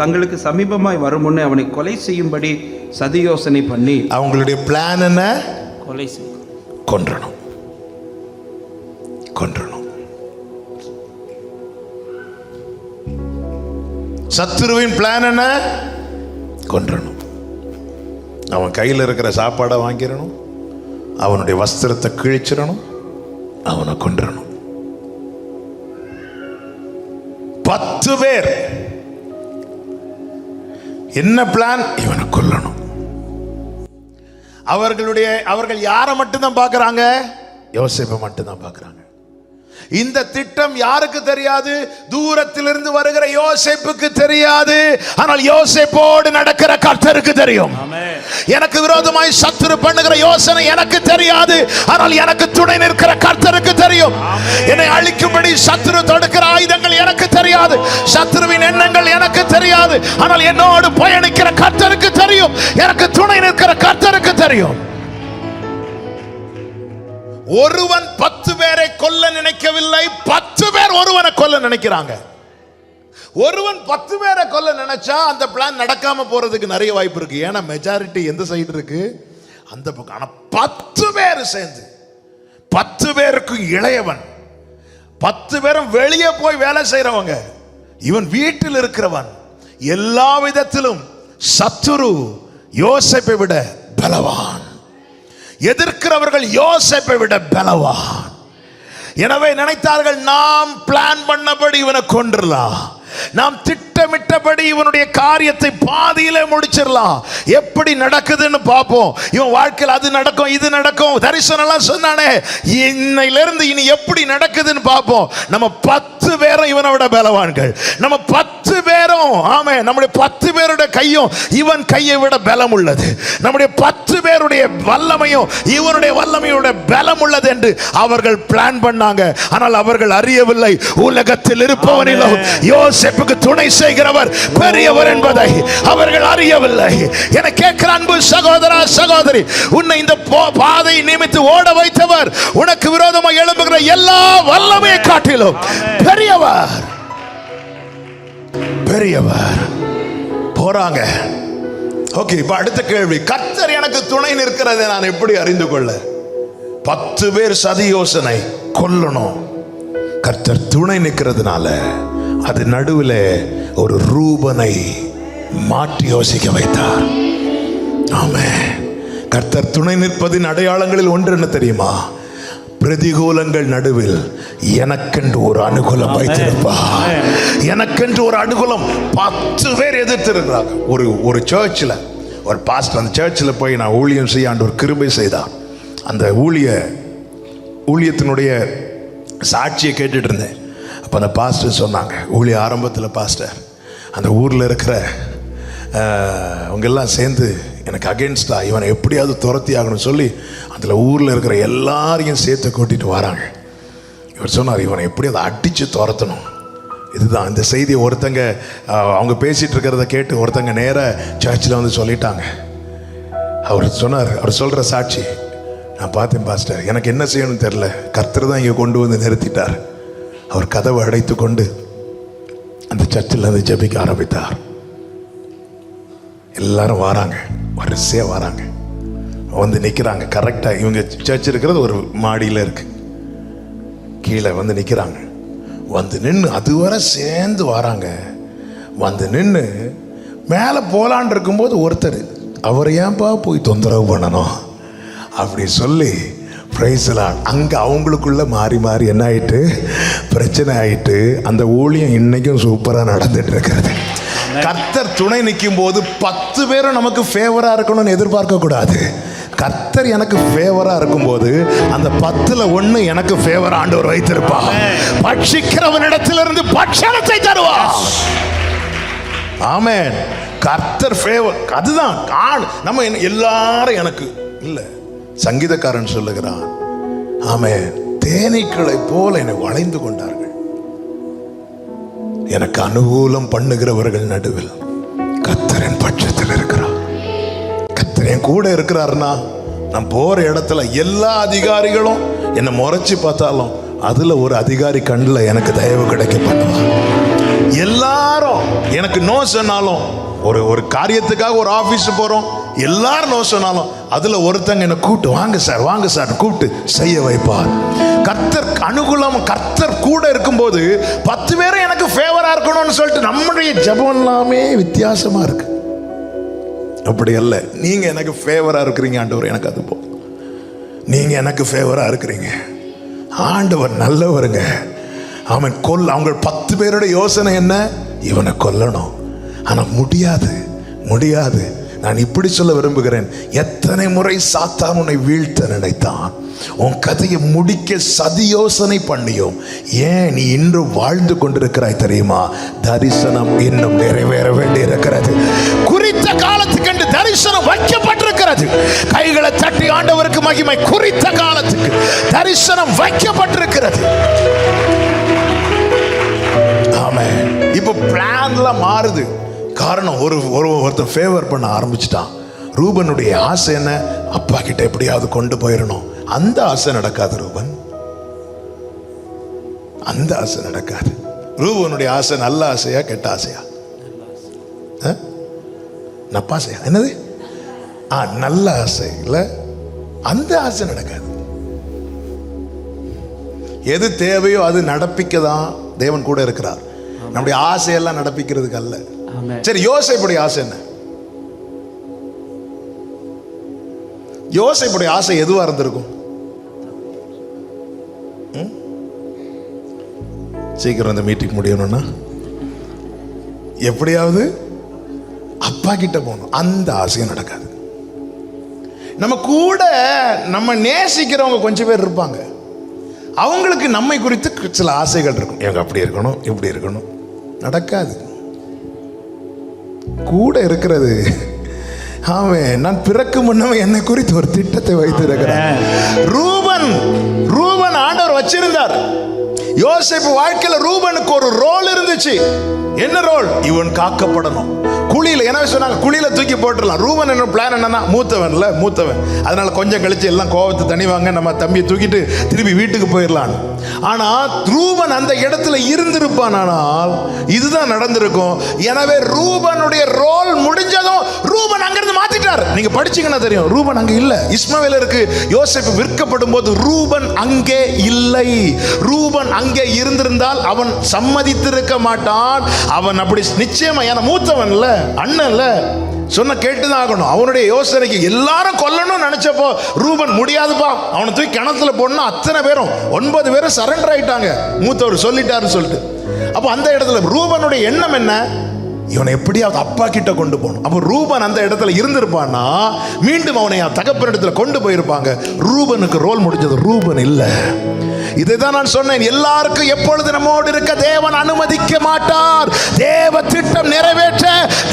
தங்களுக்கு சமீபமாய் வரும் முன்னே அவனை கொலை செய்யும்படி சதி யோசனை பண்ணி. அவங்களுடைய பிளான் என்ன? கொலை செய்ய, கொன்றணும். சத்துருவின் பிளான் என்ன? கொன்றணும். அவன் கையில் இருக்கிற சாப்பாடை வாங்கிடணும், அவனுடைய வஸ்திரத்தை கிழிச்சிடணும், அவனை கொன்றணும். 10 பேர். என்ன பிளான்? இவனை கொல்லணும். அவர்கள் யாரை மட்டும்தான் பார்க்கறாங்க? யோசேப்பை மட்டும்தான் பார்க்கறாங்க. இந்த திட்டம் யாருக்கு தெரியாது? தூரத்திலிருந்து வருகிற யோசேப்புக்கு தெரியாது. ஆனால் யோசேப்போடு நடக்கிற கர்த்தருக்கு தெரியும். எனக்கு விரோதமாய் சத்துரு பண்ணுகிற யோசனை எனக்கு தெரியாது. ஆனால் எனக்கு துணை நிற்கிற கர்த்தருக்கு தெரியும். என்னை அழிக்கும்படி சத்துரு தொடுக்கிற ஆயுதங்கள் எனக்கு தெரியாது. சத்துருவின் எண்ணங்கள் எனக்கு தெரியாது. ஆனால் என்னோடு பயணிக்கிற கர்த்தருக்கு தெரியும். எனக்கு துணை நிற்கிற கர்த்தருக்கு தெரியும். ஒருவன் 10 பேரை கொல்ல நினைக்கவில்லை, 10 பேர் ஒருவனை கொல்ல நினைக்கிறாங்க. ஒருவன் 10 பேரை கொல்ல நினைச்சா அந்த பிளான் நடக்காம போறதுக்கு நிறைய வாய்ப்பு இருக்கு. ஏன்னா மெஜாரிட்டி எந்த சைடு இருக்கு? அந்த பக்கம். ஆனா 10 பேர் சேர்ந்து 10 பேருக்கு இளையவன், 10 பேரும் வெளியே போய் வேலை செய்யறவங்க, இவன் வீட்டில் இருக்கிறவன். எல்லா விதத்திலும் சத்துரு யோசேப்பை விட பலவான், எதிர்க்கிறவர்கள் யோசேப்பை விட பலவான். எனவே நினைத்தார்கள், நாம் பிளான் பண்ணபடி இவனை கொன்றலாம், நாம் திட்டமிட்டபடி இவனுடைய காரியத்தை பாதியிலே முடிச்சிடலாம். எப்படி நடக்குதுன்னு பார்ப்போம். இவன் வாழ்க்கையில் அது நடக்கும், இது நடக்கும், தரிசனம் எல்லாம் சொன்னானே, இன்னையிலிருந்து இனி எப்படி நடக்குதுன்னு பார்ப்போம். நம்ம 10 பேரும் இவனை விட பலவான்கள். நம்ம 10 பேரும், ஆமே, நம்முடைய 10 பேருடைய கையும் இவன் கையை விட பலம் உள்ளது. நம்முடைய 10 பேருடைய வல்லமையும் இவனுடைய வல்லமையோட பலம் உள்ளது என்று அவர்கள் பிளான் பண்ணாங்க. ஆனால் அவர்கள் அறியவில்லை, உலகத்தில் இருப்பவனிலும் யோசேப்புக்கு துணை செய்கிறவர் பெரியவர் என்பதை அவர்கள் அறியவில்லை. என கேட்கிற அன்பு சகோதரா, சகோதரி, உன்னை இந்த பாதை நிமித்து ஓட வைத்தவர் உனக்கு விரோதமாக எழும்புகிற எல்லா வல்லமையை காட்டிலும் பெரியவர். பெரியவர். போறாங்க. ஓகே, இப்ப அடுத்த கேள்வி, கர்த்தர் எனக்கு துணை நிற்கிறதை நான் எப்படி அறிந்து கொள்ள? 10 பேர் சதி யோசனை கொல்லணும், கர்த்தர் துணை நிற்கிறதுனால அது நடுவில் ஒரு ரூபனை மாற்றி யோசிக்க வைத்தார். ஆமென். கர்த்தர் துணை நிற்பதின் அடையாளங்களில் ஒன்று என்ன தெரியுமா? பிரதிகூலங்கள் நடுவில் எனக்கென்று ஒரு அனுகூலம் வைத்திருப்பார். எனக்கென்று ஒரு அனுகூலம். 10 பேர் எதிர்த்திருக்கிறாங்க. ஒரு சர்ச்சில் ஒரு பாஸ்டர், அந்த சர்ச்சில் போய் நான் ஊழியம் செய்ய ஆண்டு ஒரு கிருபை செய்தார். அந்த ஊழியத்தினுடைய சாட்சியை கேட்டுட்டு இருந்தேன். அப்போ அந்த பாஸ்டர் சொன்னாங்க, ஊழிய ஆரம்பத்தில் பாஸ்டர், அந்த ஊரில் இருக்கிற அவங்கெல்லாம் சேர்ந்து எனக்கு அகென்ஸ்டா இவனை எப்படியாவது துரத்தி ஆகணும்னு சொல்லி அதில் ஊரில் இருக்கிற எல்லாரையும் சேர்த்து கூட்டிகிட்டு வராங்க. இவர் சொன்னார், இவனை எப்படியாவது அடித்து துரத்தணும். இதுதான் இந்த செய்தியை ஒருத்தங்க அவங்க பேசிகிட்டு இருக்கிறத கேட்டு ஒருத்தங்க நேராக சர்ச்சில் வந்து சொல்லிட்டாங்க. அவர் சொன்னார், அவர் சொல்கிற சாட்சி, நான் பார்த்தேன் பாஸ்டர், எனக்கு என்ன செய்யணும்னு தெரில, கர்த்தர் தான் இங்கே கொண்டு வந்து நிறுத்திட்டார். அவர் கதவை அடைத்து கொண்டு அந்த சர்ச்சில் வந்து ஜெபிக்க ஆரம்பித்தார். எல்லாரும் வராங்க, வரிசையாக வராங்க, வந்து நிற்கிறாங்க. கரெக்டாக இவங்க சர்ச் இருக்கிறது ஒரு மாடியில் இருக்கு, கீழே வந்து நிற்கிறாங்க. வந்து நின்று அதுவரை சேர்ந்து வராங்க. வந்து நின்று மேலே போலான் இருக்கும்போது ஒருத்தர், அவரை ஏன்பா போய் தொந்தரவு பண்ணணும் அப்படி சொல்லி பிரைஸ்லாம் அங்கே அவங்களுக்குள்ள மாறி மாறி என்ன ஆயிட்டு பிரச்சனை ஆயிட்டு அந்த ஊழியம் இன்னைக்கும் சூப்பராக நடந்துட்டு இருக்கிறது. கர்த்தர் துணை நிற்கும் போது 10 பேரும் நமக்கு ஃபேவரா இருக்கணும்னு எதிர்பார்க்க கூடாது. கர்த்தர் எனக்கு ஃபேவரா இருக்கும்போது அந்த 10ல் 1 எனக்கு ஃபேவர் ஆண்டவர் வைத்திருப்பா. பட்சிக்கிறவனிடத்திலிருந்து பட்சணத்தை தருவா. ஆமென். கர்த்தர் ஃபேவர், அதுதான் நம்ம எல்லாரும் எனக்கு இல்லை. சங்கீதக்காரன் சொல்லுகிறான், ஆமென், தேனீக்களை போல என்னை வளைந்து கொண்டார்கள். எனக்கு அனுகூலம் பண்ணுகிறவர்கள் நடுவில் கர்த்தரின் பட்சத்தில் இருக்கிறார். கர்த்தர் என் கூட இருக்கிறாருன்னா நான் போற இடத்துல எல்லா அதிகாரிகளும் என்னை முறைச்சி பார்த்தாலும் அதுல ஒரு அதிகாரி கண்ணில் எனக்கு தயவு கிடைக்க பண்ணுவான். எல்லாரும் எனக்கு நோ சொன்னாலும், ஒரு காரியத்துக்காக ஒரு ஆபீஸ் போறோம், எல்லாரும் நோ சொன்னாலும் அதுல ஒருத்தங்க என்ன கூப்பிட்டு வாங்க சார் கூப்பிட்டு செய்ய வைப்பார். கர்த்தர் அனுகூலம், கர்த்தர் கூட இருக்கும்போது 10 பேரும் எனக்கு ஃபேவரா இருக்கணும்னு சொல்லிட்டு நம்முடைய ஜெபம் எல்லாமே வித்தியாசமா இருக்கு. அப்படி அல்ல, நீங்க எனக்கு ஃபேவரா இருக்கிறீங்க ஆண்டவர், எனக்கு அது போதும். நீங்க எனக்கு ஃபேவரா இருக்கிறீங்க. ஆண்டவர் நல்லவருங்க. அவன் அவங்க 10 பேரோட யோசனை என்ன? இவனை கொல்லணும். ஆனா முடியாது. நான் இப்படி சொல்ல விரும்புகிறேன், எத்தனை முறை சாத்தான் உன்னை வீழ்த்த நினைத்தான், உன் கதையை முடிக்க சதி யோசனை பண்ணியும் ஏன் நீ இன்று வாழ்ந்து கொண்டிருக்கிறாய் தெரியுமா? தரிசனம் இன்னும் நிறைவேற வேண்டி இருக்கிறது. குறித்த காலத்துக்கு என்று தரிசனம் வைக்கப்பட்டிருக்கிறது. கைகளை தட்டி ஆண்டவருக்கு மகிமை. குறித்த காலத்துக்கு தரிசனம் வைக்கப்பட்டிருக்கிறது. ஆமென். இப்போ பிளான்லாம் மாறுது. காரணம், ஒருத்தர் ஃபேவர் பண்ண ஆரம்பிச்சிட்டான். ரூபனுடைய ஆசை என்ன? அப்பா கிட்ட எப்படியாவது கொண்டு போயிடணும். அந்த ஆசை நடக்காது ரூபன், அந்த ஆசை நடக்காது. ரூபனுடைய ஆசை நல்ல ஆசையா கெட்ட ஆசையா? நப்பாசையா? என்னது? நல்ல ஆசை இல்ல, அந்த ஆசை நடக்காது. எது தேவையோ அது நடப்பிக்க தான் தேவன் கூட இருக்கிறார். நம்முடைய ஆசையெல்லாம் நடப்பிக்கிறதுக்கு அல்ல. சரி, யோசேப்புடைய ஆசை என்ன? யோசேப்புடைய ஆசை எதுவா இருந்திருக்கும்? சீக்கிரம் இந்த மீட்டிங் முடியணும்னா எப்படியாவது அப்பா கிட்ட போகணும். அந்த ஆசையும் நடக்காது. நம்ம கூட நம்ம நேசிக்கிறவங்க கொஞ்சம் பேர் இருப்பாங்க. அவங்களுக்கு நம்மை குறித்து சில ஆசைகள் இருக்கும். எங்க அப்படி இருக்கணும், இப்படி இருக்கணும். நடக்காது. கூட இருக்கிறது ஆமென். நான் பிறக்கும் முன்னமே என்னை குறித்து ஒரு திட்டத்தை வைத்திருக்கிறேன். ரூபன் ஆண்டவர் வச்சிருந்தார். யோசேப்பு வாழ்க்கையில ரூபனுக்கு ஒரு ரோல் இருந்துச்சு. என்ன ரோல்? இவன் காக்கப்படணும். குழியில என்ன சொன்னாங்க? குழியில தூக்கி போட்டுடலாம். ரூபன் என்ன பிளான் என்னன்னா, மூத்தவன், அதனால கொஞ்சம் கழிச்சு எல்லாம் கோபத்தை தணிவாங்க, நம்ம தம்பியை தூக்கிட்டு திருப்பி வீட்டுக்கு போயிடலாம். ஆனா ரூபன் அந்த இடத்துல இருந்திருப்பான், ஆனால் இதுதான் நடந்திருக்கும். எனவே ரூபனுடைய ரோல் முடிஞ்சதும் ரூபன் அங்கிருந்து மாத்திட்டார். நீங்க படிச்சீங்கன்னா தெரியும், ரூபன் அங்க இல்ல. இஸ்மவேலருக்கு யோசேப்பு விற்கப்படும் போது ரூபன் அங்கே இல்லை. ரூபன் அங்கே இருந்திருந்தால் அவன் சம்மதித்திருக்க மாட்டான். அவன் அப்படி நிச்சயமா, ஏன்னா மூத்தவன் இல்ல, அண்ணன் இல்ல, சொன்ன கேட்டுதான் ஆகணும். அவனுடைய யோசனைக்கு எல்லாரும் கொல்லணும்னு நினைச்சப்போ ரூபன் முடியாதுப்பா, அவனை தூக்கி கிணத்துல போடணும். அத்தனை பேரும் 9 பேரும் சரண்டர் ஆயிட்டாங்க, மூத்தவர் சொல்லிட்டாருன்னு சொல்லிட்டு. அப்போ அந்த இடத்துல ரூபனுடைய எண்ணம் என்ன? இவனை எப்படியாவது அப்பா கிட்ட கொண்டு போகணும். அப்போ ரூபன் அந்த இடத்துல இருந்திருப்பான்னா மீண்டும் அவனை தகப்பன் இடத்துல கொண்டு போயிருப்பாங்க. ரூபனுக்கு ரோல் முடிஞ்சது, ரூபன் இல்ல. இதைதான் நான் சொன்னேன், எல்லாருக்கும் எப்பொழுது நம்மோடு இருக்க தேவன் அனுமதிக்க மாட்டார். தேவ திட்டம் நிறைவேற்ற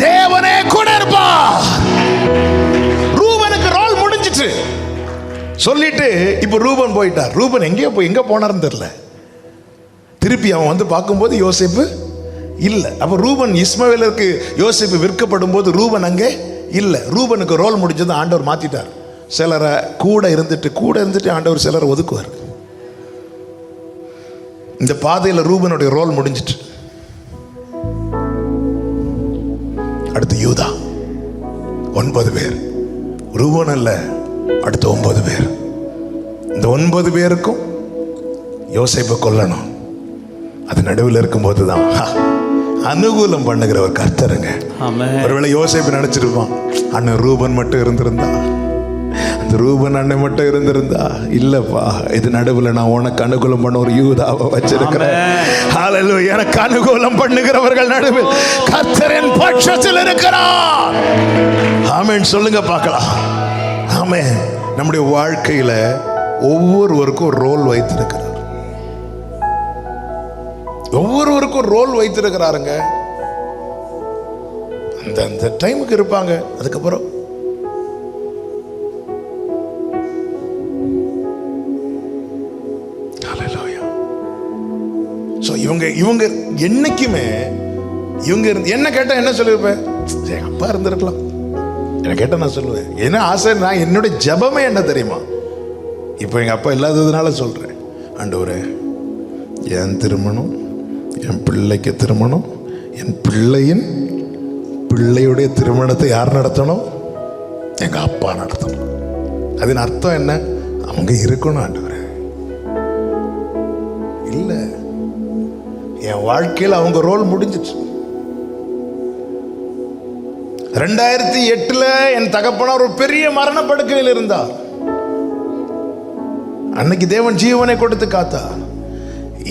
தேவனே கூட இருப்பார். ரூபனுக்கு ரோல் முடிஞ்சிட்டு சொல்லிட்டு இப்ப ரூபன் போயிட்டார். ரூபன் எங்க போனார்னு தெரியல. திருப்பி அவன் வந்து பார்க்கும்போது யோசேப்பு இல்ல. அப்ப ரூபன் இஸ்மவேலருக்கு யோசேப்பு விற்கப்படும் போது ரூபன் அங்கே இல்ல. ரூபனுக்கு ரோல் முடிஞ்சது ஆண்டவர் மாத்திட்டார். சிலரை கூட இருந்துட்டு ஆண்டவர் சிலரை ஒதுக்குவார். இந்த பாதையில ரூபனுடைய ரோல் முடிஞ்சிட்டு அடுத்து யூதா. 9 பேர். ரூபன் அல்ல, அடுத்து 9 பேர். இந்த 9 பேருக்கும் யோசேப்பை கொல்லணும். அது நடுவில் இருக்கும்போது தான் அனுகூலம் பண்ணுகிற ஒரு கர்த்தருங்க. ஒருவேளை யோசேப்பு நினைச்சிருப்பான், அண்ணன் ரூபன் மட்டும் இருந்திருந்தா, அந்த ரூபன் அண்ணன் மட்டும் இருந்திருந்தா. இல்லப்பா, இது நடுவில் நான் உனக்கு அனுகூலம் பண்ண ஒரு யூதாவை வச்சிருக்கிறேன். ஹல்லேலூயா. எனக்கு அனுகூலம் பண்ணுகிறவர்கள் நடுவில் கர்த்தரின் பட்சத்தில் இருக்கிறார். ஆமென் சொல்லுங்க பார்க்கலாம். ஆமென். நம்முடைய வாழ்க்கையில ஒவ்வொருவருக்கும் ஒரு ரோல் வைத்திருக்கிறார். ஒவ்வொருவருக்கும் ஒரு ரோல் வைத்திருக்கிறாருங்க. அந்த டைமுக்கு இருப்பாங்க. அதுக்கப்புறம் இவங்க என்னைக்குமே இவங்க என்ன கேட்டா என்ன சொல்லிருப்பேன்? எங்க அப்பா இருந்திருக்கலாம். என்ன கேட்டா நான் சொல்லுவேன். என்ன ஆசை? நான் என்னுடைய ஜெபமே என்ன தெரியுமா? இப்போ எங்க அப்பா இல்லாததுனால சொல்றேன், ஆண்டவரே என் திருமணம், என் பிள்ளைக்கு திருமணம், என் பிள்ளையின் பிள்ளையுடைய திருமணத்தை யார் நடத்தணும்? எங்க அப்பா நடத்தணும். அதன் அர்த்தம் என்ன? அவங்க இருக்கணும் ஆண்டவரே. இல்ல, என் வாழ்க்கையில் அவங்க ரோல் முடிஞ்சிச்சு. 2008 என் தகப்பனார் ஒரு பெரிய மரணப்படுக்கையில் இருந்தார். அன்னைக்கு தேவன் ஜீவனை கொடுத்து காத்தார்.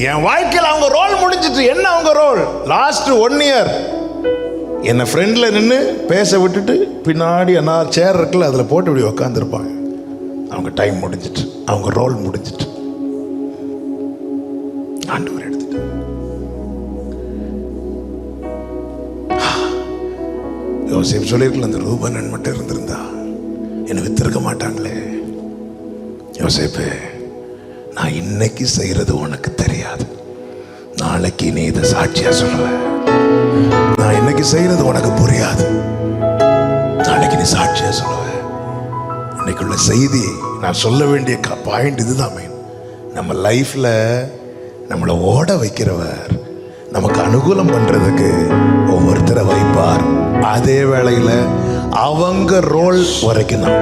என் வாழ்க்கையில் அவங்க ரோல் முடிஞ்சிட்டு. என்ன அவங்க ரோல்? லாஸ்ட் 1 இயர் என்னை ஃப்ரெண்ட்ல நின்று பேச விட்டுட்டு பின்னாடி என்ன சேர் இருக்குல்ல, அதில் போட்டு இப்படி உட்காந்துருப்பாங்க. அவங்க டைம் முடிஞ்சிட்டு, அவங்க ரோல் முடிஞ்சிட்டு. ஆண்டவர் எடுத்துட்டு யோசேப்பு சொல்லியிருக்கல, அந்த ரூபன் மட்டும் இருந்திருந்தா என்னை வித்திருக்க மாட்டாங்களே. யோசேப்பு, நான் இன்னைக்கு செய்யறது உனக்கு தெரியாது, நாளைக்கு நீ இதை சாட்சியா சொல்லுவ. நான் இன்னைக்கு செய்யறது உனக்கு புரியாது, நாளைக்கு நீ சாட்சியா சொல்லுவ. இன்னைக்குள்ள செய்தி நான் சொல்ல வேண்டிய பாயிண்ட் இதுதான் மெயின். நம்ம லைஃப்ல நம்மளை ஓட வைக்கிறவர் நமக்கு அனுகூலம் பண்றதுக்கு ஒவ்வொருத்தரை வைப்பார். அதே வேளையில அவங்க ரோல் வரைக்கும் தான்.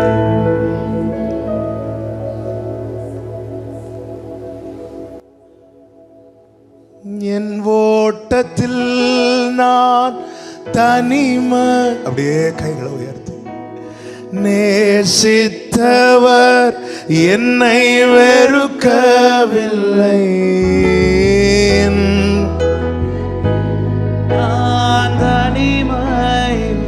உலகத்தில் நான் தனிமை. அப்படியே கைகளை உயர்த்தி, நேசித்தவர் என்னை வெறுக்கவில்லை. நான் தனிமையில்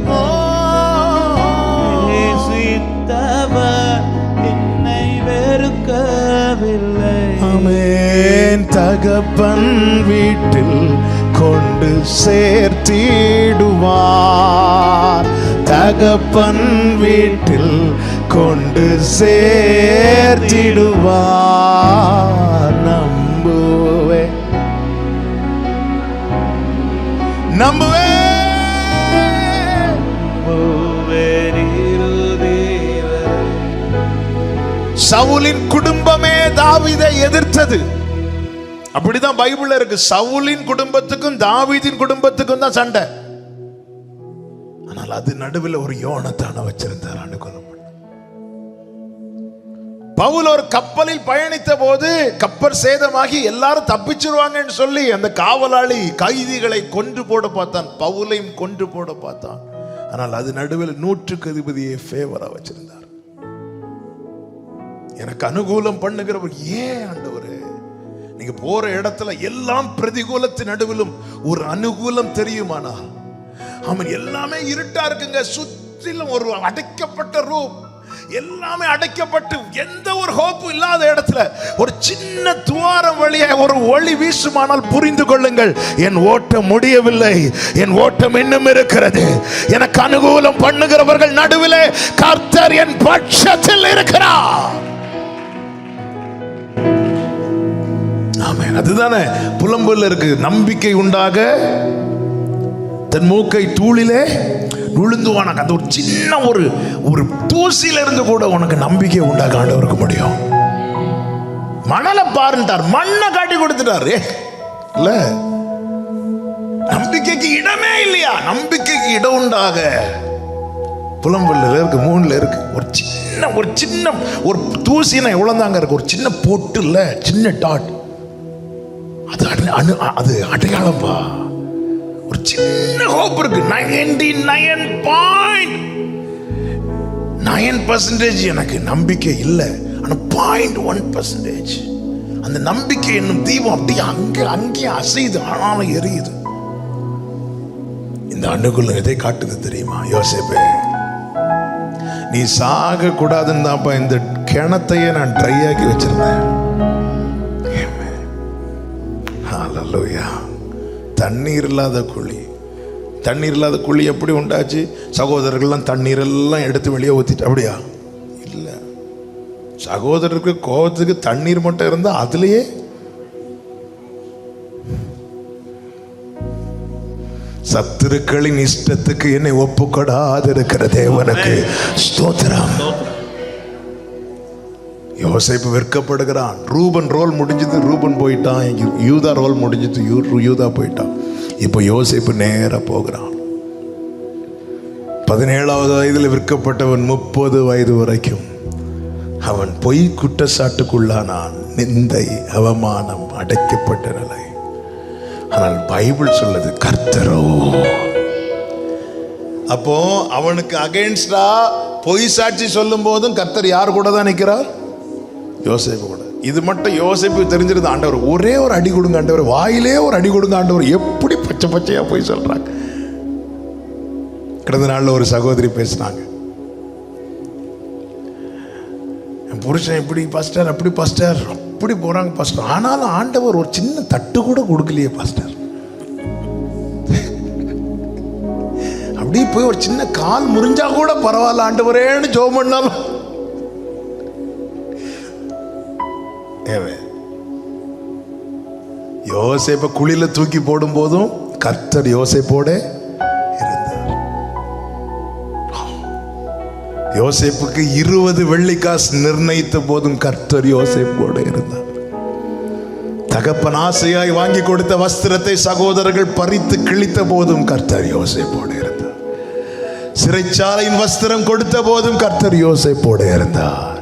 நேசித்தவர் என்னை வெறுக்கவில்லை. ஆமென். தகப்பன் வீட்டில் கொண்டு சேர்த்திடுவார். தகப்பன் வீட்டில் கொண்டு சேர்த்திடுவார். நம்புவே நம்புவே சவுலின் குடும்பமே தாவீதை எதிர்த்தது. அப்படிதான் பைபிள்ல இருக்கு. சவுலின் குடும்பத்துக்கும் தாவீதின் குடும்பத்துக்கும் தான் சண்டை. ஆனால் அது நடுவில் ஒரு யோனத்தான வச்சிருந்தார் அனுகூலம். பவுல் ஒரு கப்பலில் பயணித்த போது கப்பல் சேதமாகி எல்லாரும் தப்பிச்சிருவாங்கன்னு சொல்லி அந்த காவலாளி கைதிகளை கொன்று போட பார்த்தான், பவுலையும் கொன்று போட பார்த்தான். ஆனால் அது நடுவில் 100க்கு அதிபதியை ஃபேவரா வச்சிருந்தார். எனக்கு அனுகூலம் பண்ணுகிறவர் ஏன் ஆண்டவரே? நீங்க போற இடத்துல எல்லாம் பிரதிகூலத்தின் நடுவிலும் ஒரு அனுகூலம் தெரியுமானா? அவன் எல்லாமே இருட்டா இருக்குங்க, சுற்றிலும் ஒரு அடைக்கப்பட்ட ரூம், எல்லாமே அடைக்கப்பட்டு எந்த ஒரு ஹோப்பும் இல்லாத இடத்துல ஒரு சின்ன துவாரம் வழியே ஒரு ஒளி வீசுமானால் புரிந்து கொள்ளுங்கள், என் ஓட்டம் முடியவில்லை, என் ஓட்டம் இன்னும் இருக்கிறது. எனக்கு அனுகூலம் பண்ணுகிறவர்கள் நடுவிலே கர்த்தர் என் பட்சத்தில் இருக்கிறார். ஆமென். அதுதானே புலம்புல இருக்கு. நம்பிக்கை உண்டாக தன் மூக்கை தூளிலே விழுந்துவானாங்க. அந்த ஒரு சின்ன ஒரு தூசில இருந்து கூட உனக்கு நம்பிக்கை உண்டாக ஆண்டவருக்கு முடியும். மணலை பாருன்ட்டார், மண்ணை காட்டி கொடுத்துட்டாரு. இல்ல நம்பிக்கைக்கு இடமே இல்லையா? நம்பிக்கைக்கு இடம் உண்டாக புலம்புல இருக்கு, 3ல இருக்கு. ஒரு சின்ன ஒரு தூசினா எவ்வளவு தாங்க இருக்கு? ஒரு சின்ன பொட்டு இல்ல, சின்ன டாட். அது அடையாளம்பா. ஒரு சின்ன ஹோப் இருக்கு. 99.9% எனக்கு நம்பிக்கை இல்லை. ஆனா 0.1% அந்த நம்பிக்கை என்னும் தீபம் அப்படியே அங்கே அசையுது, ஆனாலும் எரியுது. இந்த அனுகூலம் எதை காட்டுது தெரியுமா? யோசேப்பே, நீ சாக கூடாதுன்னு தான்ப்பா இந்த கிணத்தையே நான் ட்ரை ஆக்கி வச்சிருந்தேன். ஹல்லேலூயா. தண்ணீர் இல்லாத குழி. தண்ணீர் இல்லாத குழி எப்படி உண்டாச்சு? சகோதரர்கள்லாம் தண்ணீர் எல்லாம் எடுத்து வெளியே ஊத்திட்டு அப்படியா? இல்ல, சகோதரருக்கு கோபத்துக்கு தண்ணீர் மட்டும் இருந்தா அதுலயே சத்துருக்களின் இஷ்டத்துக்கு என்னை ஒப்புக்கொடாது இருக்கிற தேவனுக்கு ஸ்தோத்திரம். யோசேப்பு வெட்கப்படுகிறான். ரூபன் ரோல் முடிஞ்சது, ரூபன் போயிட்டான். யூதா ரோல் முடிஞ்சது, யூதா போயிட்டான். இப்போ யோசேப்பு நேரா போகிறான். 17வது வயதில் விற்கப்பட்டவன் 30 வயது வரைக்கும் அவன் பொய் குற்றச்சாட்டுக்குள்ளானான். நிந்தை, அவமானம், அடைக்கப்பட்ட நிலை. ஆனால் பைபிள் சொல்லுது கர்த்தரோ. அப்போ அவனுக்கு அகைன்ஸ்டா பொய் சாட்சி சொல்லும் போதும் கர்த்தர் யார் கூட தான் நிற்கிறார்? யோசேப்பு கூட. இது மட்டும் யோசேப்பு தெரிஞ்சிருந்த, ஆண்டவர் ஒரே ஒரு அடி கொடுங்க ஆண்டவர், வாயிலே ஒரு அடி கொடுங்க ஆண்டவர். எப்படி பச்சை பச்சையா போய் சொல்றாங்க. கடந்த நாள்ல ஒரு சகோதரி பேசினாங்க, என் புருஷன் இப்படி பாஸ்டர், அப்படி பாஸ்டர், அப்படி போறாங்க பாஸ்டர், ஆனாலும் ஆண்டவர் ஒரு சின்ன தட்டு கூட கொடுக்கலையே பாஸ்டர். அப்படி போய் ஒரு சின்ன கால் முறிஞ்சா கூட பரவாயில்ல ஆண்டவரேன்னு ஜெபம் பண்ணாலும். யோசேப்பை குழியில தூக்கி போடும் போதும் கர்த்தர் யோசேப்போட இருந்தார். யோசேப்புக்கு 20 வெள்ளிக்காசு நிர்ணயித்த போதும் கர்த்தர் யோசேப்போட இருந்தார். தகப்பன் ஆசையாய் வாங்கி கொடுத்த வஸ்திரத்தை சகோதரர்கள் பறித்து கிழித்த போதும் கர்த்தர் யோசேப்போட இருந்தார். சிறைச்சாலையின் வஸ்திரம் கொடுத்த போதும் கர்த்தர் யோசேப்போட இருந்தார்.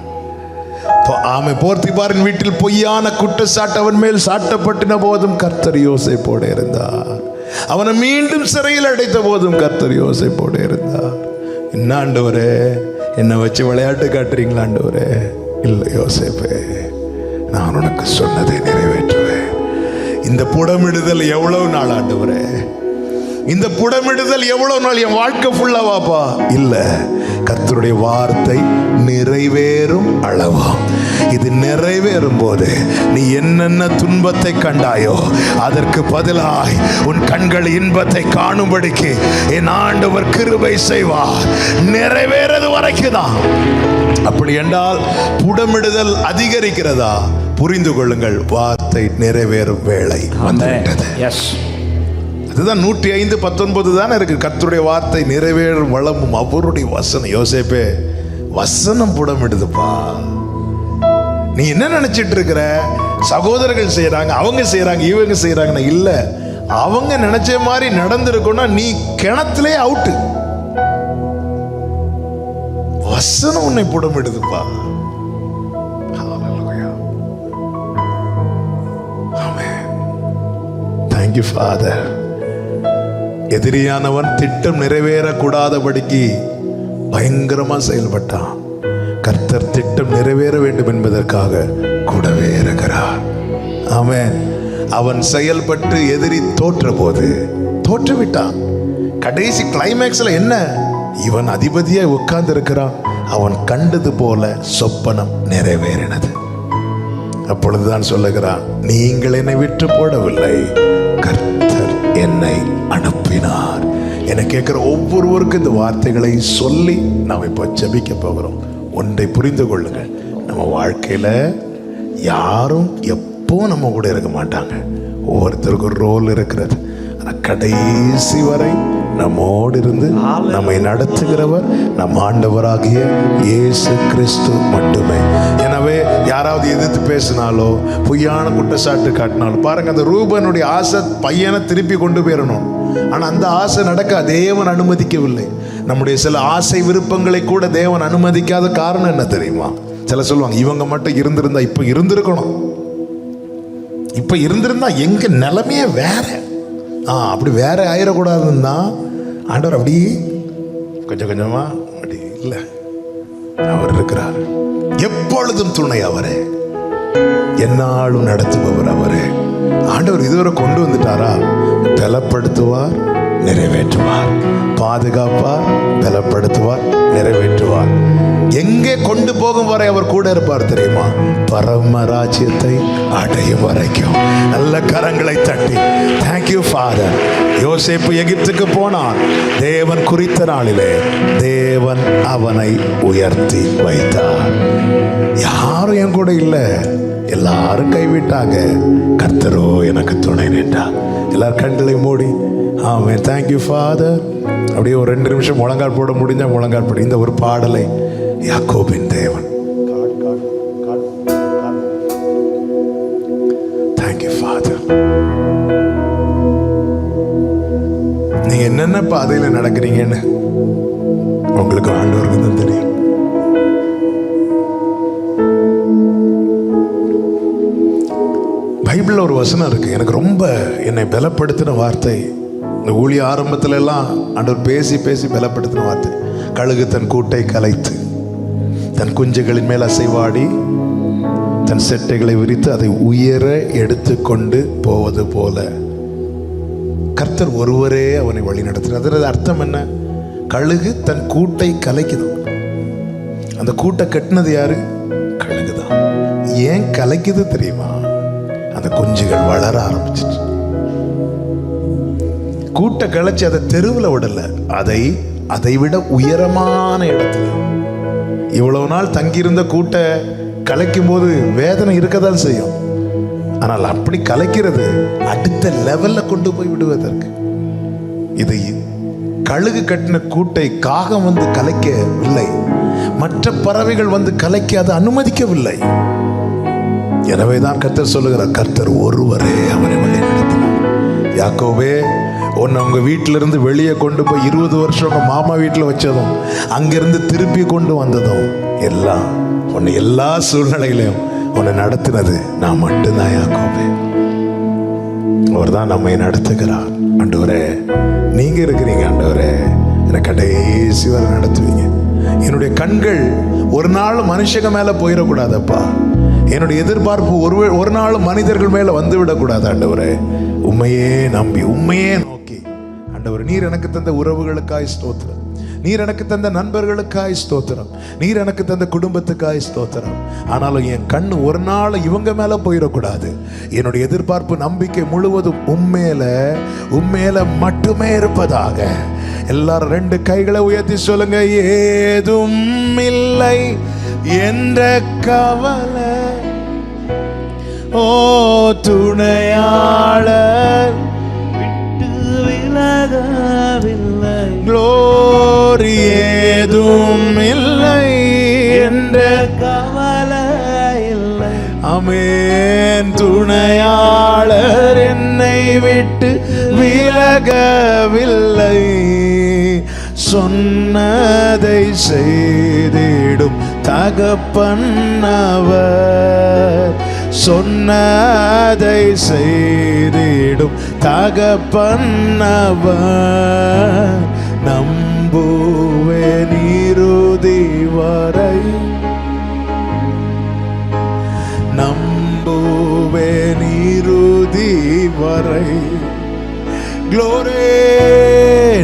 போர்த்திபாரின் வீட்டில் பொய்யான குற்றச்சாட்டு அவன் மேல் சாட்டப்பட்டின போதும் கர்த்தர் யோசேப்போடு இருந்தார். அவனை மீண்டும் சிறையில் அடைத்த போதும் கர்த்தர் யோசேப்போடு இருந்தார். என்ன ஆண்டவரே, என்னை வச்சு விளையாட்டு காட்டுறீங்களா ஆண்டவரே? இல்லை யோசேப்பே, நான் உனக்கு சொன்னதை நிறைவேற்றுவேன். இந்த புடமிடுதல் எவ்வளவு நாள் ஆண்டவரே? இந்த புடமிடுதல் எவ்வளவு நாள்? என் வாழ்க்கை ஃபுல்லாவாப்பா? இல்ல, கர்த்தருடைய வார்த்தை நிறைவேறும் அளவா. இது நிறைவேறும் போது நீ என்னென்ன துன்பத்தை கண்டாயோ அதற்கு பதிலாய் உன் கண்கள் இன்பத்தை காணும்படிக்கு என் ஆண்டவர் கிருபை செய்வார். நிறைவேறது வரைக்கும் தான். அப்படி என்றால் புடமிடுதல் அதிகரிக்கிறதா? புரிந்து கொள்ளுங்கள், வார்த்தை நிறைவேறும் வேளை வந்துவிட்டது. அதுதான் 105:19 தானே இருக்கு. கர்த்தருடைய வார்த்தை நிறைவேறும் வளமும் அவருடைய வசனம். யோசேப்பே, வசனம் புடமிடுதுப்பா. நீ என்ன நினைச்சிட்டு இருக்கிற? சகோதரர்கள் செய்யறாங்க, அவங்க செய்யறாங்க, இவங்க செய்யறாங்க. இல்ல, அவங்க நினைச்ச மாதிரி நடந்திருக்கும்னா நீ கிணத்திலே அவுட்டு. வசனம் உன்னை புடமிடுதுப்பா. Thank you, Father. எதிரியானவன் திட்டம் நிறைவேறக்கூடாதபடிக்கு பயங்கரமா செயல்பட்டான். கர்த்தர் திட்டம் நிறைவேற வேண்டும் என்பதற்காக கூடவே இருக்கிறார். ஆமென். அவன் செயல்பட்டு எதிரி தோற்ற போது தோற்றுவிட்டான். கடைசி கிளைமேக்ஸ்ல என்ன? இவன் அதிபதியா உட்கார்ந்து இருக்கிறான். அவன் கண்டது போல சொப்பனம் நிறைவேறினது. அப்பொழுதுதான் சொல்லுகிறான், நீங்கள் என்னை விட்டு போடவில்லை, கர்த்தர் என்னை அனுப்பினார். என கேட்கிற ஒவ்வொருவருக்கும் இந்த வார்த்தைகளை சொல்லி நாம் இப்போ ஜெபிக்க போகிறோம். ஒன்றை புரிந்து கொள்ளுங்கள், நம்ம வாழ்க்கையில யாரும் எப்போ நம்ம கூட இருக்க மாட்டாங்க. ஒவ்வொருத்தருக்கும் ஒரு ரோல் இருக்கிறது. ஆனால் கடைசி வரை நம்மோடு இருந்து நம்மை நடத்துகிறவர் நம் ஆண்டவராகிய இயேசு கிறிஸ்து மட்டுமே. எனவே யாராவது எதிர்த்து பேசினாலோ பொய்யான குற்றச்சாட்டு காட்டினாலும் பாருங்க, அந்த ரூபனுடைய ஆசை பையனை திருப்பி கொண்டு போயிடணும். ஆனால் அந்த ஆசை நடக்க தேவன் அனுமதிக்கவில்லை. நம்முடைய சில ஆசை விருப்பங்களை கூட தேவன் அனுமதிக்காத காரணம் என்ன தெரியுமா? சில சொல்லுவாங்க, இவங்க மட்டும் இருந்திருந்தா இப்ப இருந்திருக்கணும், இப்ப இருந்திருந்தா எங்க நிலைமையே வேற, அப்படி வேற ஆயிடக்கூடாதுன்னு தான் ஆண்டவர் அப்படி கொஞ்சம் கொஞ்சமா அப்படி இல்லை. அவர் இருக்கிறார் எப்பொழுதும் துணை அவரே, என்னாலும் நடத்துபவர் அவரே. ஆண்டவர் இதுவரை கொண்டு வந்துட்டாரா? பலப்படுத்துவார், நிறைவேற்றுவார், பாதுகாப்பார், பலப்படுத்துவார், நிறைவேற்றுவார். எங்கே கொண்டு போகும் வரை அவர் கூட இருப்பார் தெரியுமா? பரமராஜ்யத்தை அடையும் வரைக்கும். நல்ல கரங்களை தட்டி தேங்க்யூ ஃபாதர். யோசேப்பு எகிப்துக்கு போனான். தேவன் குறித்த நாளிலே தேவன் அவனை உயர்த்தி வைத்தார். யாரும் என் கூட இல்லை, எல்லாரும் கைவிட்டாங்க, கர்த்தரோ எனக்கு துணை நின்றார். எல்லாரும் கண்களை மூடி ஆமென் தேங்க்யூ ஃபாதர். அப்படியே ஒரு 2 நிமிஷம் முழங்கால் போட முடிஞ்சா முழங்கால் போட. இந்த ஒரு பாடலை யாக்கோபின் தேவன். Thank you father. நீங்க என்னென்ன பாதையில நடக்கிறீங்கன்னு உங்களுக்கு ஆண்டவருக்கு தான் தெரியும். பைபிள்ல ஒரு வசனம் இருக்கு, எனக்கு ரொம்ப என்னை பலப்படுத்தின வார்த்தை. இந்த ஊழிய ஆரம்பத்துல எல்லாம் ஆண்டவர் பேசி பேசி பலப்படுத்தின வார்த்தை. கழுகு தன் கூட்டை கலைத்து தன் குஞ்சுகளின் மேல் அசைவாடி தன் செட்டைகளை விரித்து அதை உயர எடுத்துக்கொண்டு போவது போல கர்த்தர் ஒருவரே அவனை வழி நடத்தினார். அதற்கு அர்த்தம் என்ன? கழுகு தன் கூட்டை கலைக்குது. அந்த கூட்டை கட்டினது யாரு? கழுகுதான். ஏன் கலைக்குது தெரியுமா? அந்த குஞ்சுகள் வளர ஆரம்பிச்சிச்சு. கூட்டை கலைச்சு அதை தெருவில் விடல, அதை விட உயரமான இடத்துல. இவ்வளவு நாள் தங்கியிருந்த கூட்டை கலைக்கும் போது வேதனை இருக்கதான் செய்யும். ஆனால் அப்படி கலைக்கிறது அடுத்த லெவல்ல கொண்டு போய் விடுவதற்கு. இது கழுகு கட்டின கூட்டை காகம் வந்து கலைக்கவில்லை, மற்ற பறவைகள் வந்து கலைக்க அதை அனுமதிக்கவில்லை. எனவேதான் கர்த்தர் சொல்லுகிறார், கர்த்தர் ஒருவரே அவனை வழி நடத்தினார். யாக்கோபே, உன்னை உங்க வீட்டிலிருந்து வெளியே கொண்டு போய் 20 வருஷம் உங்க மாமா வீட்டில் வச்சதும் அங்கிருந்து திருப்பி கொண்டு வந்ததும் எல்லாம் உன்னை எல்லா சூழ்நிலையிலையும் உன்னை நடத்தினது நான் மட்டும்தான் யாக்கோபே. அவர் தான் நம்மை நடத்துகிறார். ஆண்டவரே, நீங்க இருக்கிறீங்க ஆண்டவரே, என்னை கடைசி வரை நடத்துவீங்க. என்னுடைய கண்கள் ஒரு நாள் மனுஷங்க மேல போயிடக்கூடாதப்பா. என்னுடைய எதிர்பார்ப்பு ஒரு நாள் மனிதர்கள் மேல வந்து விடக்கூடாது ஆண்டவரே. உண்மையே நம்பி உண்மையே நோக்கி ஆண்டவரே, நீர் எனக்கு தந்த உறவுகளுக்காய் ஸ்தோத்திரம், நீர் எனக்கு தந்த நண்பர்களுக்காய் ஸ்தோத்திரம், நீர் எனக்கு தந்த குடும்பத்துக்காய் ஸ்தோத்திரம். ஆனாலும் என் கண்ணு ஒரு நாள் இவங்க மேல போயிடக்கூடாது. என்னுடைய எதிர்பார்ப்பு நம்பிக்கை முழுவதும் உண்மையில மட்டுமே இருப்பதாக. எல்லாரும் 2 கைகளை உயர்த்தி சொல்லுங்க. ஏதும் இல்லை என்ற கவலை, ஓ துணையாளர் விட்டு விலகவில்லை. க்ளோரி ஏதும் இல்லை என்ற கவலை இல்லை. ஆமென். துணையாளர் என்னை விட்டு விலகவில்லை, சொன்னதை செய்திடும் தகப்பன் அவர், சொன்னதை செய்திடும் தகப்பன் அவர். நம்புவேன் இறுதி வரை, நம்புவேன் இறுதி வரை. க்ளோரி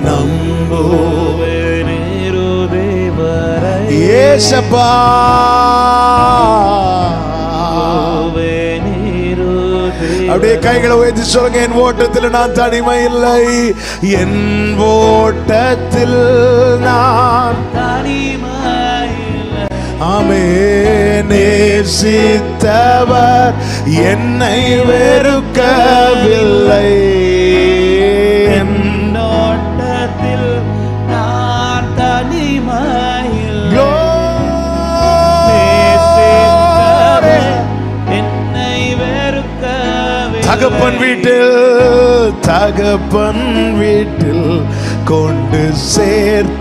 நம்புவேன் இறுதி வரை. ஏசப்பா அப்படியே கைகளை உயர்த்தி சொல்லுங்க. என் ஓட்டத்தில் நான் தனிமை இல்லை, என் ஓட்டத்தில் நான் தனிமை இல்லை. ஆமென். நேசித்தவர் என்னை வெறுக்கவில்லை, என்னோட்டத்தில் நான் தனிமை இல்லை. என்னை வெறுக்கவில்லை. தகப்பன் வீட்டில் கொண்டு சேர்த்திடுவார்,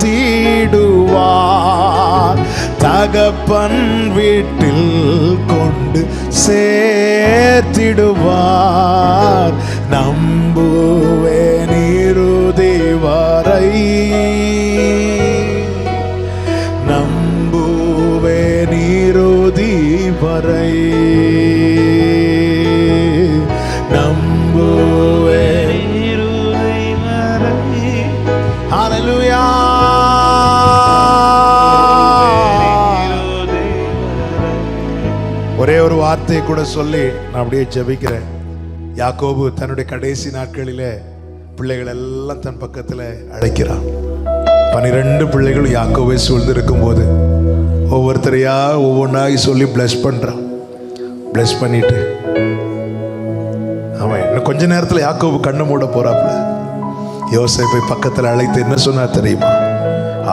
தகப்பன் வீட்டில் கொண்டு சேர்த்திடுவார். நம்புவேன் இறுதி வரை, நம்புவேன் இறுதி வரை, நம்புவேன் இறுதி வரை. ஹல்லேலூயா. ஒரே ஒரு வார்த்தையை கூட சொல்லி நான் அப்படியே ஜெபிக்கிறேன். யாக்கோபு தன்னுடைய கடைசி நாட்களிலே பிள்ளைகள் எல்லாம் தன் பக்கத்தில் அழைக்கிறான். 12 பிள்ளைகளும் யாக்கோபை சூழ்ந்திருக்கும் போது ஒவ்வொருத்தரையா ஒவ்வொன்றாய் சொல்லி பிளஸ் பண்றான். பிளஸ் பண்ணிட்டு அவன் இன்னும் கொஞ்ச நேரத்தில் யாக்கோபு கண்ணு மூட போறாப்புல. யோசேப்பை பக்கத்தில் அழைத்து என்ன சொன்னார் தெரியுமா?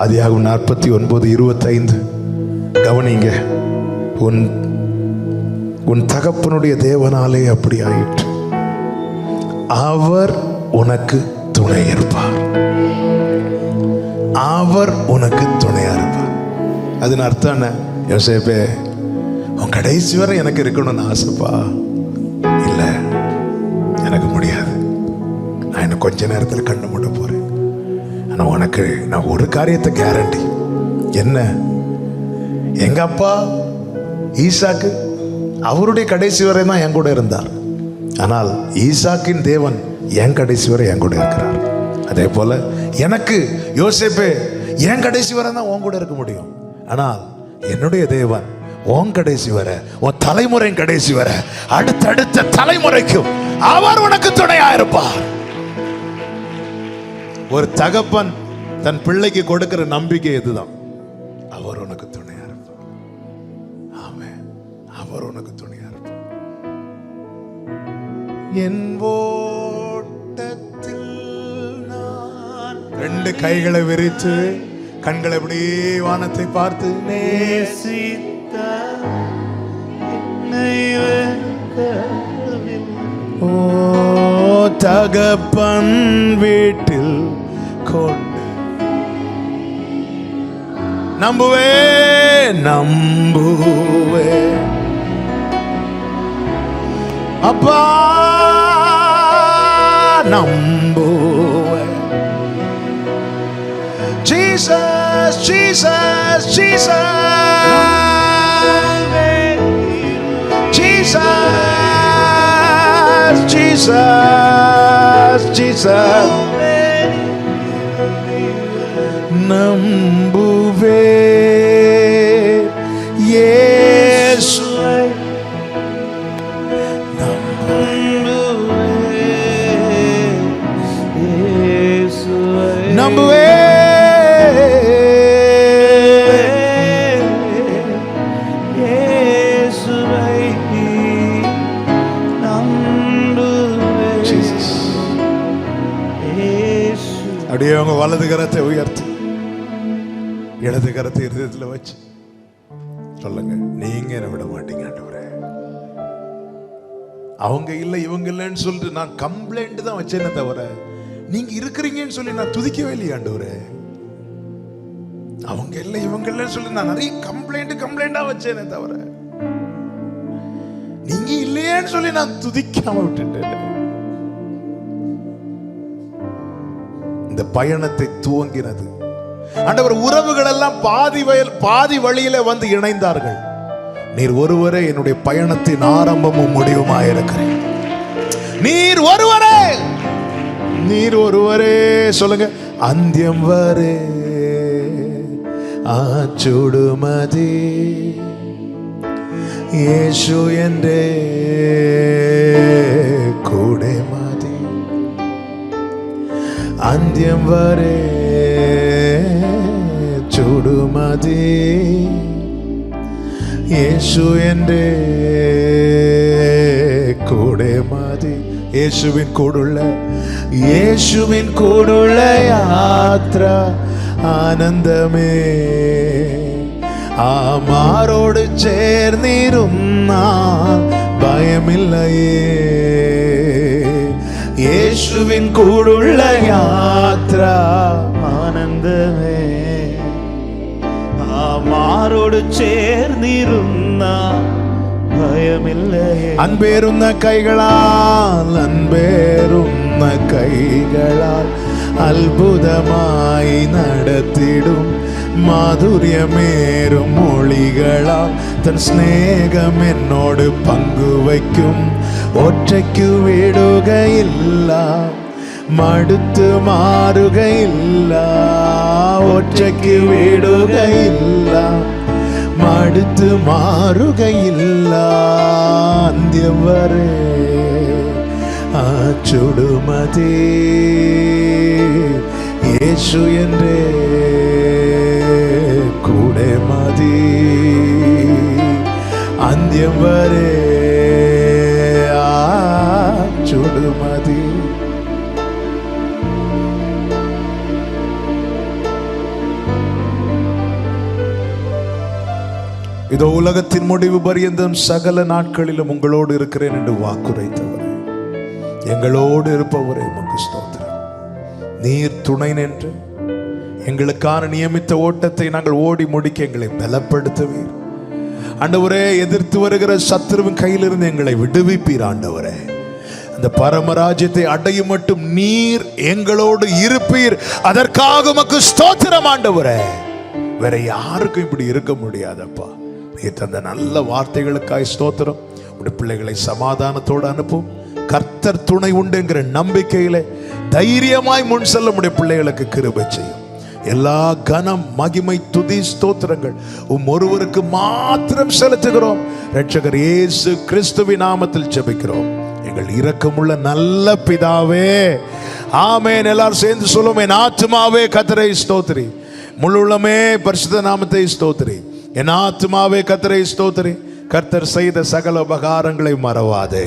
ஆதியாகமம் 49:25 கவனிங்க. உன் தகப்பனுடைய தேவனாலே அப்படி ஆயிற்று, அவர் உனக்கு துணை இருப்பார், அவர் உனக்கு துணையா இருப்பார். அதன் அர்த்தம் என்ன? யோசேப்பே, உன் கடைசி வரை எனக்கு இருக்கணும்னு ஆசைப்பா. இல்ல, எனக்கு முடியாது, நான் இன்னும் கொஞ்ச நேரத்தில் கண்ணு மூட போறேன். ஆனா உனக்கு நான் ஒரு காரியத்தை கேரண்டி. என்ன? எங்க அப்பா ஈசாக்கு அவருடைய கடைசி வரை தான் என் கூட இருந்தார். ஆனால் ஈசாக்கின் தேவன் என் கடைசி வரை என் கூட இருக்கிறார். அதே போல எனக்கு யோசேப்பே என் கடைசி வரை தான் உன் கூட இருக்க முடியும். ஆனால் என்னுடைய தேவன் உன் கடைசி வர, உன் தலைமுறையின் கடைசி வர, அடுத்தடுத்த தலைமுறைக்கும் அவர் உனக்கு துணையா இருப்பார். ஒரு தகப்பன் தன் பிள்ளைக்கு கொடுக்கிற நம்பிக்கை இதுதான். அவர் உனக்கு துணையா இருப்பார். ஆமென். அவர் உனக்கு துணையா இருப்பார். என் ஓட்டத்தில் நான் 2 கைகளை விரித்து கண்களை எப்படி வானத்தை பார்த்து நேசித்த என்னை வெறுக்கவில்லை. ஓ தகப்பன் வீட்டில் கொண்டு நம்புவே நம்புவே அப்பா நம்புவேன். Jesus Jesus Jesus Jesus, Jesus, Jesus, நம்புவே இயேசுவை நம்புவே அப்படியே அவங்க வலது கரத்தை உயர்த்தி இடது கரத்தை இருதயத்தில் வச்சு சொல்லுங்க, நீங்க என்ன விட மாட்டீங்க ஆண்டவரே. அவங்க இல்லை இவங்க இல்லைன்னு சொல்லிட்டு நான் கம்ப்ளைண்ட் தான் வச்சேனே தவிர நீங்க இருக்கிறீங்கன்னு சொல்லி நான் துதிக்கவே இல்லையே ஆண்டவரே. அவங்க இல்லை இவங்க இல்லைன்னு சொல்லி நான் நிறைய கம்ப்ளைண்டா வச்சேனே தவிர நீங்க இல்லையேன்னு சொல்லி நான் துதிக்காம விட்டுட்டேன். இந்த பயணத்தை துவங்கினது ஆண்டவர். உறவுகள் எல்லாம் பாதி வழியில வந்து இணைந்தார்கள். நீர் ஒருவரே என்னுடைய பயணத்தின் ஆரம்பமும் முடிவுமாயிருக்கிறேன். நீர் ஒருவரே சொல்லுங்க, அந்தியம் வரே ஆச்சுடுமதி இயேசு என்றே கூடமதி அந்தியம் வரே சுடுமதி இயேசு என்றே கூடமதி. இயேசுவின் கூடுள்ள யாத்ரா ஆனந்தமே ஆமாரோடு சேர்ந்திருந்தால் பயமில்லையே. இயேசுவின் கூடுள்ள யாத்ரா ஆனந்தமே ആമാരോട് ചേർന്നിരുന്ന ഭയമില്ലയേ. അൻപേറുന്ന കൈകളാൽ അത്ഭുതമായി നടത്തിടും മാധുര്യമേറും മൊഴികളാൽ തൻ സ്നേഹം എന്നോട് പങ്കുവയ്ക്കും. ഒറ്റയ്ക്കു വിടുകയില്ല, മടുത്തു മാറുകയില്ല. ഒറ്റയ്ക്ക് വിടുകയില്ല, മടുത്തു മാറുകയില്ല. അന്ത്യം വരെ ആ ചുടുമതി യേശു എൻ്റെ കൂടെ മതി. അന്ത്യം വരെ ആ ചുടുമതി. இதோ உலகத்தின் முடிவு பரியந்தம் சகல நாட்களிலும் உங்களோடு இருக்கிறேன் என்று வாக்குரைத்தவரே, எங்களோடு இருப்பவரே உமக்கு ஸ்தோத்திரம். நீர் துணை நின்று எங்களுக்கான நியமித்த ஓட்டத்தை நாங்கள் ஓடி முடிக்க எங்களை பலப்படுத்துவீர் ஆண்டவரே. எதிர்த்து வருகிற சத்துருவின் கையிலிருந்து எங்களை விடுவிப்பீர் ஆண்டவரே. அந்த பரமராஜ்யத்தை அடையும் மட்டும் நீர் எங்களோடு இருப்பீர். அதற்காக உமக்கு ஸ்தோத்திரம் ஆண்டவரே. வேற யாருக்கும் இப்படி இருக்க முடியாதப்பா. நீ தந்த நல்ல வார்த்தைகளுக்காய் ஸ்தோத்திரம். உடைய பிள்ளைகளை சமாதானத்தோடு அனுப்பும். கர்த்தர் துணை உண்டு என்கிற நம்பிக்கையிலே தைரியமாய் முன் செல்ல உடைய பிள்ளைகளுக்கு கிருபை செய்யும். எல்லா கனம் மகிமை துதி ஸ்தோத்திரங்கள் ஒருவருக்கு மாத்திரம் செலுத்துகிறோம். இரட்சகர் இயேசு கிறிஸ்துவின் நாமத்தில் ஜெபிக்கிறோம் எங்கள் இரக்கமுள்ள நல்ல பிதாவே, ஆமென். எல்லாரும் சேர்ந்து சொல்லுவோம், என் ஆத்துமாவே கர்த்தரை ஸ்தோத்திரி, முழுமே பரிசுத்த நாமத்தை ஸ்தோத்திரி. என் ஆத்துமாவே கர்த்தரை ஸ்தோத்திரி, கர்த்தர் செய்த சகல உபகாரங்களை மறவாதே.